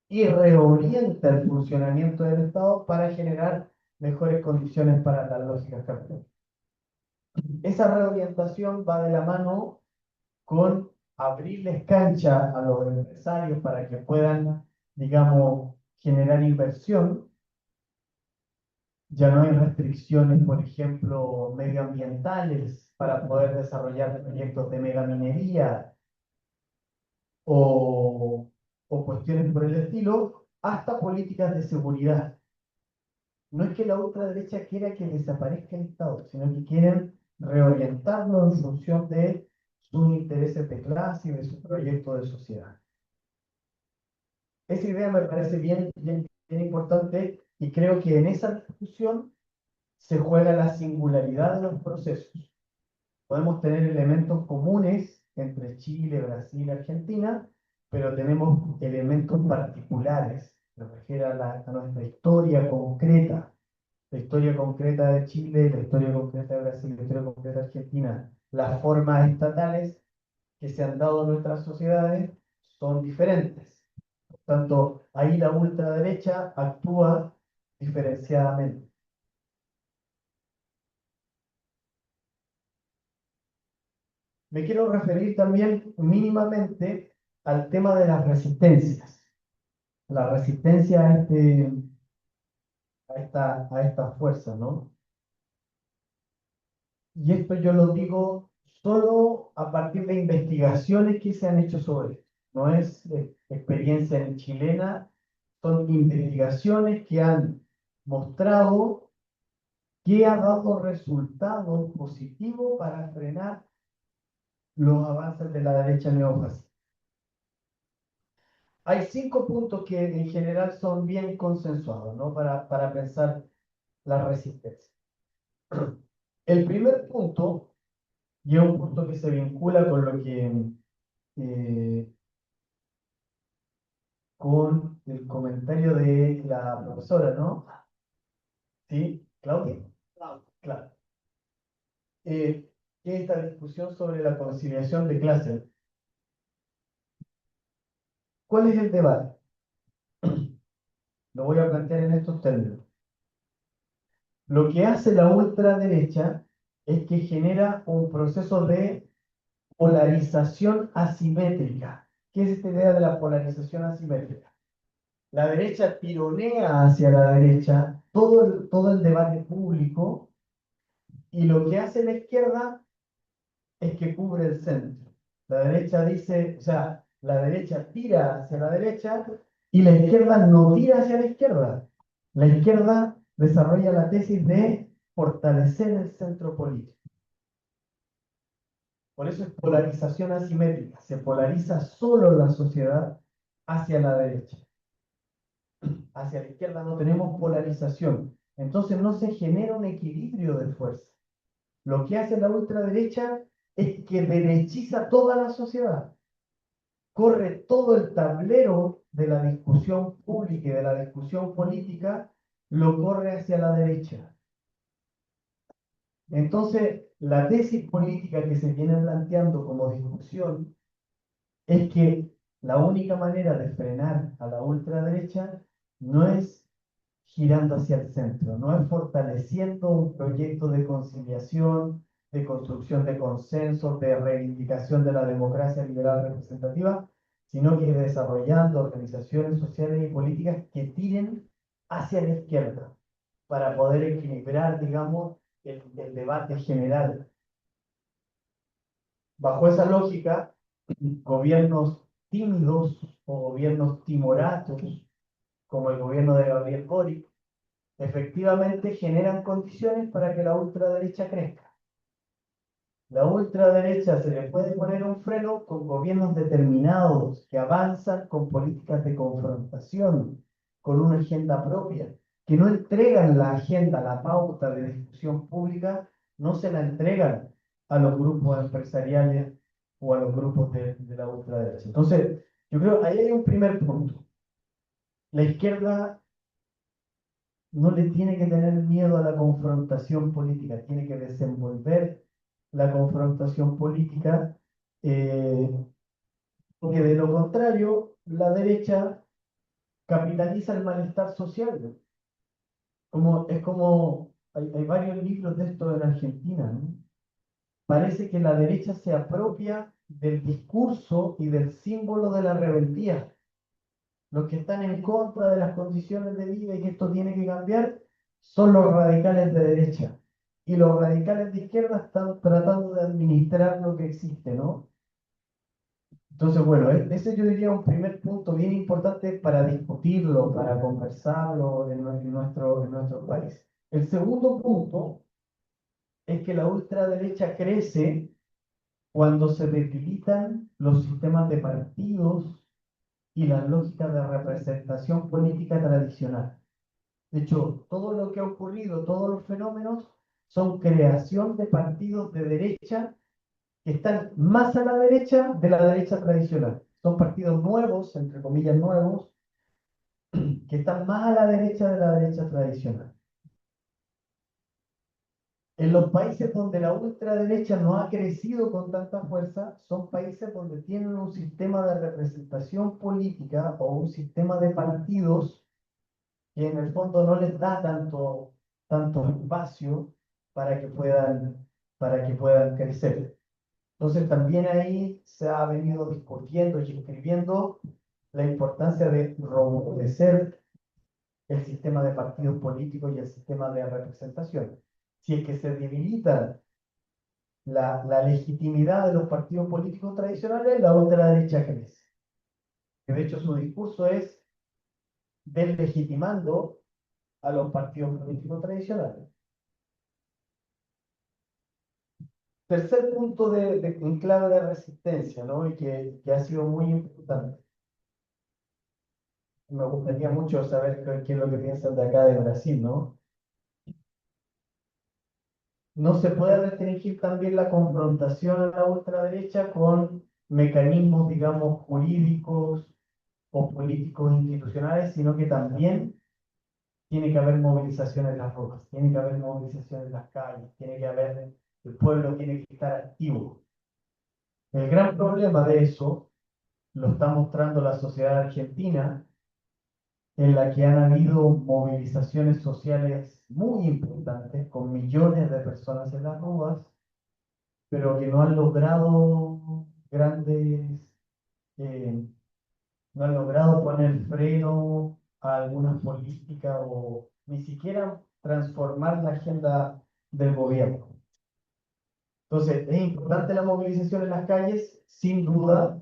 y reorienta el funcionamiento del Estado para generar mejores condiciones para las lógicas capitalistas. Esa reorientación va de la mano con abrirles cancha a los empresarios para que puedan, digamos, generar inversión. Ya no hay restricciones, por ejemplo, medioambientales para poder desarrollar proyectos de megaminería o cuestiones por el estilo, hasta políticas de seguridad. No es que la ultraderecha quiera que desaparezca el Estado, sino que quieren reorientarlo en función de sus intereses de clase y de su proyecto de sociedad. Esa idea me parece bien importante y creo que en esa discusión se juega la singularidad de los procesos. Podemos tener elementos comunes entre Chile, Brasil y Argentina, pero tenemos elementos particulares, que se refiere a nuestra historia concreta, la historia concreta de Chile, la historia concreta de Brasil, la historia concreta de Argentina, las formas estatales que se han dado en nuestras sociedades son diferentes. Por tanto, ahí la ultraderecha actúa diferenciadamente. Me quiero referir también mínimamente al tema de las resistencias. La resistencia a estas fuerzas, ¿no? Y esto yo lo digo solo a partir de investigaciones que se han hecho sobre esto. No es experiencia ni chilena, son investigaciones que han mostrado que ha dado resultados positivos para frenar los avances de la derecha neofascista. Hay 5 puntos que en general son bien consensuados, ¿no? Para pensar la resistencia. El primer punto, y es un punto que se vincula con lo que con el comentario de la profesora, ¿no? ¿Sí? ¿Claudia? Claro. Que es esta discusión sobre la conciliación de clases. ¿Cuál es el debate? Lo voy a plantear en estos términos. Lo que hace la ultraderecha es que genera un proceso de polarización asimétrica. ¿Qué es esta idea de la polarización asimétrica? La derecha tironea hacia la derecha todo el debate público y lo que hace la izquierda es que cubre el centro. La derecha dice, o sea, la derecha tira hacia la derecha y la izquierda no tira hacia la izquierda. La izquierda desarrolla la tesis de fortalecer el centro político. Por eso es polarización asimétrica. Se polariza solo la sociedad hacia la derecha. Hacia la izquierda no tenemos polarización. Entonces no se genera un equilibrio de fuerza. Lo que hace la ultraderecha es que derechiza toda la sociedad. Corre todo el tablero de la discusión pública y de la discusión política, lo corre hacia la derecha. Entonces, la tesis política que se viene planteando como discusión es que la única manera de frenar a la ultraderecha no es girando hacia el centro, no es fortaleciendo un proyecto de conciliación, de construcción de consensos, de reivindicación de la democracia liberal representativa, sino que es desarrollando organizaciones sociales y políticas que tiren hacia la izquierda para poder equilibrar, digamos, el debate general. Bajo esa lógica, gobiernos tímidos o gobiernos timoratos, como el gobierno de Gabriel Boric, efectivamente generan condiciones para que la ultraderecha crezca. La ultraderecha se le puede poner un freno con gobiernos determinados que avanzan con políticas de confrontación, con una agenda propia, que no entregan la agenda, la pauta de discusión pública, no se la entregan a los grupos empresariales o a los grupos de la ultraderecha. Entonces, yo creo que ahí hay un primer punto. La izquierda no le tiene que tener miedo a la confrontación política, tiene que desenvolver la confrontación política, porque de lo contrario, la derecha capitaliza el malestar social. Hay varios libros de esto en Argentina, ¿no? Parece que la derecha se apropia del discurso y del símbolo de la rebeldía. Los que están en contra de las condiciones de vida y que esto tiene que cambiar son los radicales de derecha. Y los radicales de izquierda están tratando de administrar lo que existe, ¿no? Entonces, bueno, ese yo diría un primer punto bien importante para discutirlo, para conversarlo en nuestro país. El segundo punto es que la ultraderecha crece cuando se debilitan los sistemas de partidos y las lógicas de representación política tradicional. De hecho, todo lo que ha ocurrido, todos los fenómenos, son creación de partidos de derecha que están más a la derecha de la derecha tradicional. Son partidos nuevos, entre comillas nuevos, que están más a la derecha de la derecha tradicional. En los países donde la ultraderecha no ha crecido con tanta fuerza, son países donde tienen un sistema de representación política o un sistema de partidos que en el fondo no les da tanto espacio para para que puedan crecer. Entonces también ahí se ha venido discutiendo y escribiendo la importancia de robustecer el sistema de partidos políticos y el sistema de representación. Si es que se debilita la legitimidad de los partidos políticos tradicionales, la ultraderecha crece. Que de hecho su discurso es deslegitimando a los partidos políticos tradicionales. Tercer punto en clave de resistencia, ¿no? Y que ha sido muy importante. Me gustaría mucho saber qué es lo que piensan de acá de Brasil, ¿no? No se puede restringir también la confrontación a la ultraderecha con mecanismos, digamos, jurídicos o políticos institucionales, sino que también tiene que haber movilización en las rutas, tiene que haber movilización en las calles, el pueblo tiene que estar activo. El gran problema de eso lo está mostrando la sociedad argentina, en la que han habido movilizaciones sociales muy importantes, con millones de personas en las ruas, pero que no han logrado eh, no han logrado poner freno a algunas políticas o ni siquiera transformar la agenda del gobierno. Entonces, es importante la movilización en las calles, sin duda,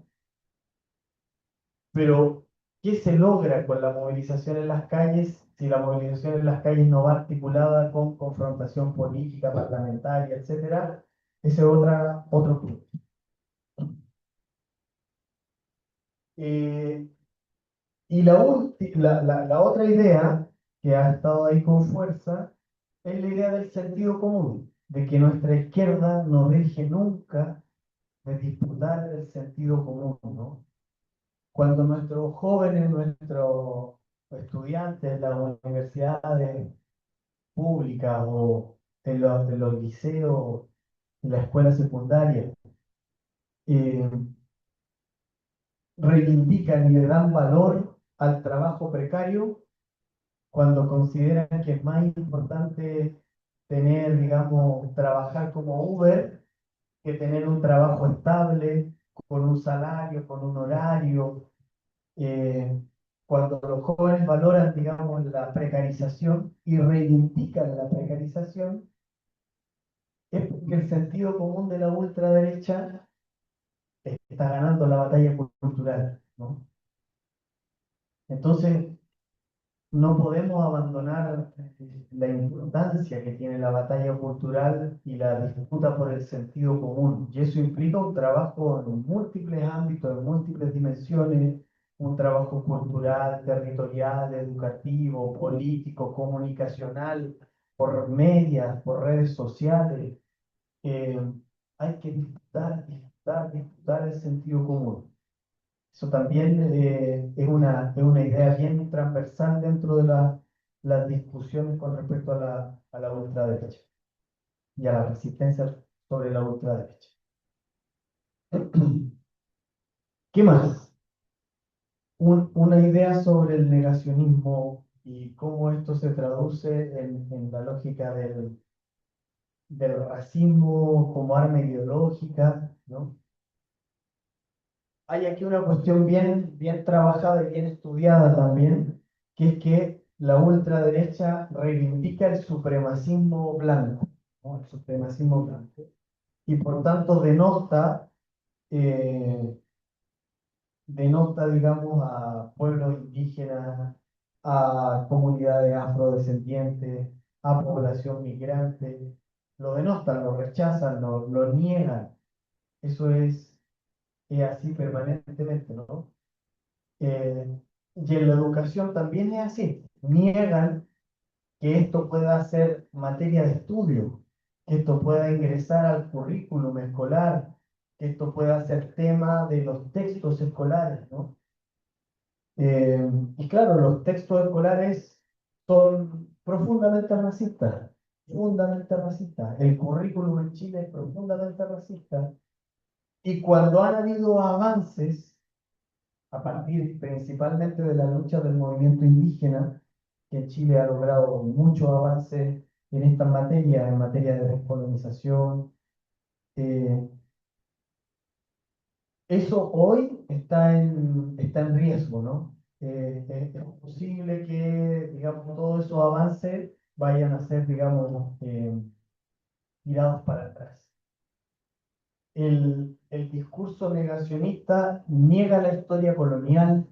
pero ¿qué se logra con la movilización en las calles si la movilización en las calles no va articulada con confrontación política, parlamentaria, etcétera? Ese es otro punto. Y la otra idea que ha estado ahí con fuerza es la idea del sentido común, de que nuestra izquierda no deje nunca de disputar el sentido común, ¿no? Cuando nuestros jóvenes, nuestros estudiantes en las universidades públicas o en los liceos, en la escuela secundaria, eh, reivindican y le dan valor al trabajo precario, cuando consideran que es más importante tener, digamos, trabajar como Uber que tener un trabajo estable, con un salario, con un horario. eh, Cuando los jóvenes valoran, digamos, la precarización y reivindican la precarización, es porque el sentido común de la ultraderecha está ganando la batalla cultural, ¿no? Entonces, no podemos abandonar la importancia que tiene la batalla cultural y la disputa por el sentido común. Y eso implica un trabajo en múltiples ámbitos, en múltiples dimensiones, un trabajo cultural, territorial, educativo, político, comunicacional, por medias, por redes sociales. Eh, Hay que disputar el sentido común. Eso también es una idea bien transversal dentro de las discusiones con respecto a a la ultraderecha y a la resistencia sobre la ultraderecha. ¿Qué más? Una idea sobre el negacionismo y cómo esto se traduce en la lógica del racismo como arma ideológica, ¿no? Hay aquí una cuestión bien trabajada y bien estudiada también, que es que la ultraderecha reivindica el supremacismo blanco, ¿no? El supremacismo blanco, y por tanto eh, digamos, a pueblos indígenas, a comunidades afrodescendientes, a población migrante, lo denostan, lo rechazan, lo niegan. Eso es así permanentemente, ¿no? Y en la educación también es así. Niegan que esto pueda ser materia de estudio, que esto pueda ingresar al currículum escolar, que esto pueda ser tema de los textos escolares, ¿no? Y claro, los textos escolares son profundamente racistas, profundamente racistas. El currículum en Chile es profundamente racista. Y cuando han habido avances, a partir principalmente de la lucha del movimiento indígena, que Chile ha logrado muchos avances en esta materia, en materia de descolonización, eh, eso hoy está en riesgo, ¿no? Es posible que, digamos, todos esos avances vayan a ser, digamos, tirados para atrás. El discurso negacionista niega la historia colonial,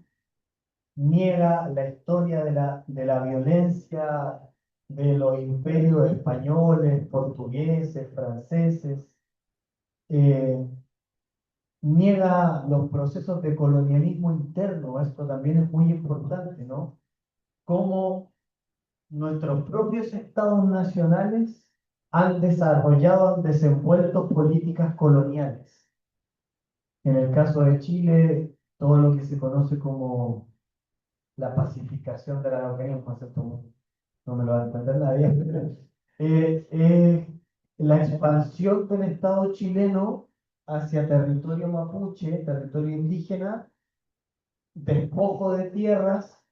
niega la historia de la violencia de los imperios españoles, portugueses, franceses, eh, niega los procesos de colonialismo interno. Esto también es muy importante, ¿no? Cómo nuestros propios estados nacionales han desarrollado, han desenvuelto políticas coloniales. En el caso de Chile, todo lo que se conoce como la pacificación de la Araucanía, un concepto no me lo va a entender nadie, pero, la expansión del Estado chileno hacia territorio mapuche, territorio indígena, despojo de tierras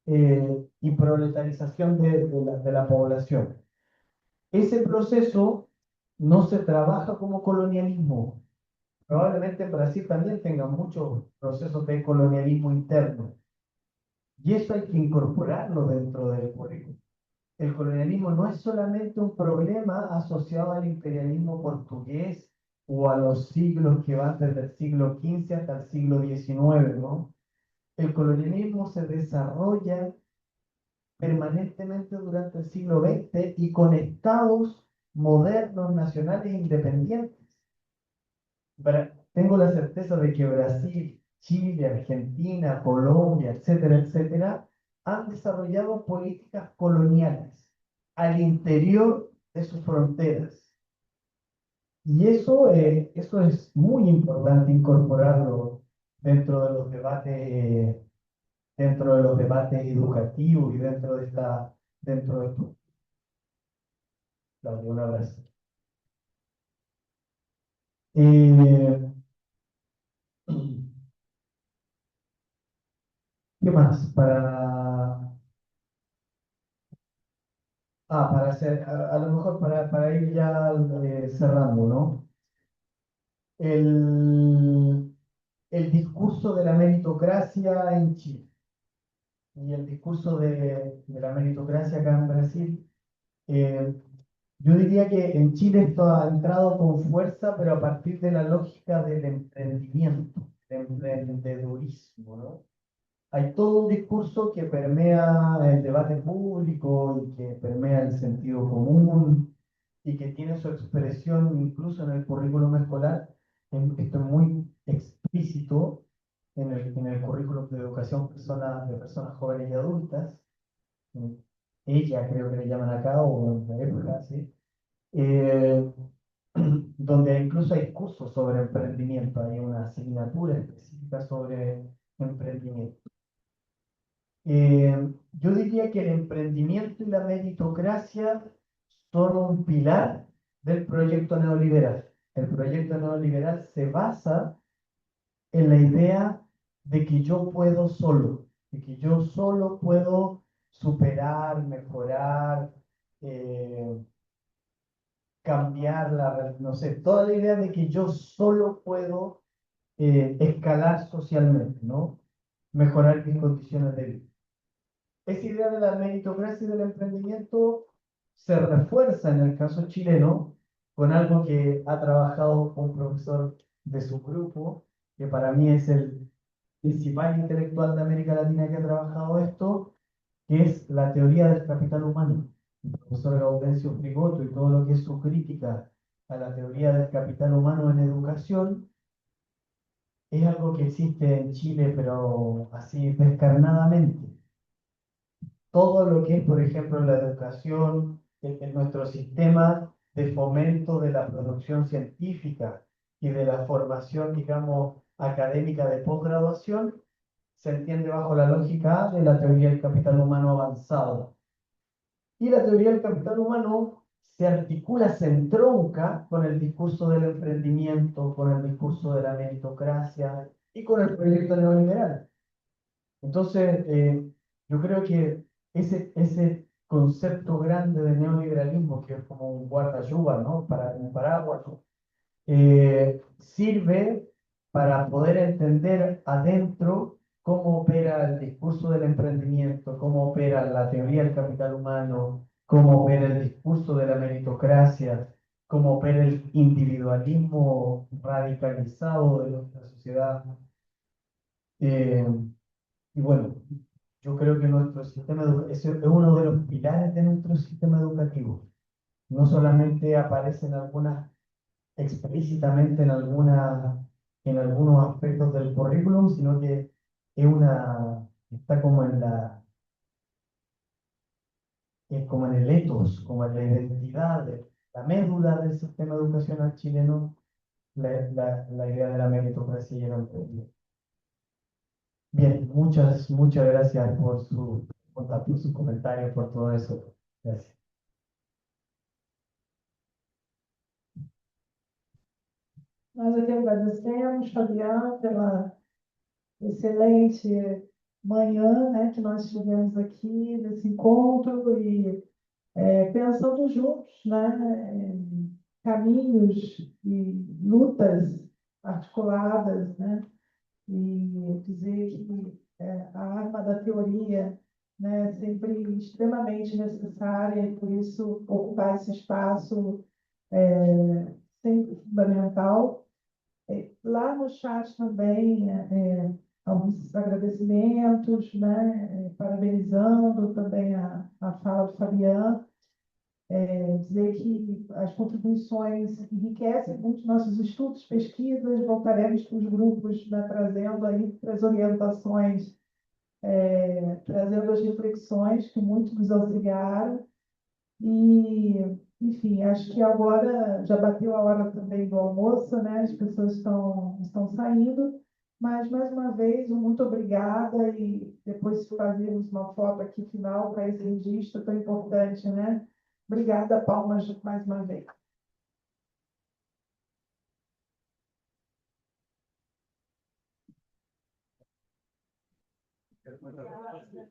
y proletarización de la población. Ese proceso no se trabaja como colonialismo. Probablemente en Brasil también tenga muchos procesos de colonialismo interno. Y eso hay que incorporarlo dentro del currículum. El colonialismo no es solamente un problema asociado al imperialismo portugués o a los siglos que van desde el siglo XV hasta el siglo XIX, ¿no? El colonialismo se desarrolla permanentemente durante el siglo XX y con estados modernos, nacionales e independientes. Tengo la certeza de que Brasil, Chile, Argentina, Colombia, etcétera, etcétera, han desarrollado políticas coloniales al interior de sus fronteras. Y eso es muy importante incorporarlo dentro de los debates, dentro de los debates educativos y dentro de esto. Claudio, un abrazo. ¿Qué más? Para hacer, a lo mejor para ir ya cerrando, ¿no? El discurso de la meritocracia en Chile y el discurso de la meritocracia acá en Brasil. eh, yo diría que en Chile esto ha entrado con fuerza, pero a partir de la lógica del emprendimiento, del emprendedurismo, ¿no? Hay todo un discurso que permea el debate público y que permea el sentido común y que tiene su expresión incluso en el currículum escolar. Esto es muy explícito en el currículum de educación de personas jóvenes y adultas. eh, Ella creo que le llaman acá, o en la época, ¿sí? Eh, donde incluso hay cursos sobre emprendimiento, hay una asignatura específica sobre emprendimiento. Yo diría que el emprendimiento y la meritocracia son un pilar del proyecto neoliberal. El proyecto neoliberal se basa en la idea de que yo puedo solo, de que yo solo puedo superar, mejorar, eh, cambiar no sé, toda la idea de que yo solo puedo escalar socialmente, ¿no? Mejorar mis condiciones de vida. Esa idea de la meritocracia y del emprendimiento se refuerza en el caso chileno con algo que ha trabajado un profesor de su grupo, que para mí es el principal intelectual de América Latina que ha trabajado esto, que es la teoría del capital humano. El profesor Gaudencio Frigoto y todo lo que es su crítica a la teoría del capital humano en educación es algo que existe en Chile, pero así descarnadamente. todo lo que es, por ejemplo, la educación, en nuestro sistema de fomento de la producción científica y de la formación, digamos, académica de posgraduación, se entiende bajo la lógica de la teoría del capital humano avanzado. Y la teoría del capital humano se articula, se entronca con el discurso del emprendimiento, con el discurso de la meritocracia y con el proyecto neoliberal. Entonces, yo creo que ese concepto grande de neoliberalismo, que es como un guardachuva, ¿no? Para un paraguas, ¿no? Sirve para poder entender adentro cómo opera el discurso del emprendimiento, cómo opera la teoría del capital humano, cómo opera el discurso de la meritocracia, cómo opera el individualismo radicalizado de nuestra sociedad. Eh, y bueno, yo creo que nuestro sistema educativo es uno de los pilares de nuestro sistema educativo. No solamente aparece en algunas explícitamente en algunos aspectos del currículum, sino que está como en el ethos, como en la identidad, la médula del sistema educacional chileno, la idea de la meritocracia y el emprendimiento. Bien, muchas gracias por por sus comentarios, por todo eso. Gracias. Nós aqui agradecemos, Fabiano, pela excelente manhã, né, que nós tivemos aqui nesse encontro e pensando juntos, né, caminhos e lutas articuladas, né, e dizer que a arma da teoria, né, é sempre extremamente necessária e por isso ocupar esse espaço sempre fundamental. Lá no chat também, alguns agradecimentos, né, parabenizando também a fala do Fabiano, dizer que as contribuições enriquecem muito nossos estudos, pesquisas, voltaremos para os grupos, né, trazendo aí as orientações, trazendo as reflexões que muito nos auxiliaram. E, enfim, acho que agora já bateu a hora também do almoço, né? As pessoas estão saindo, mas mais uma vez, muito obrigada e depois fazermos uma foto aqui final para esse registro tão importante, né? Obrigada, palmas mais uma vez. Gracias.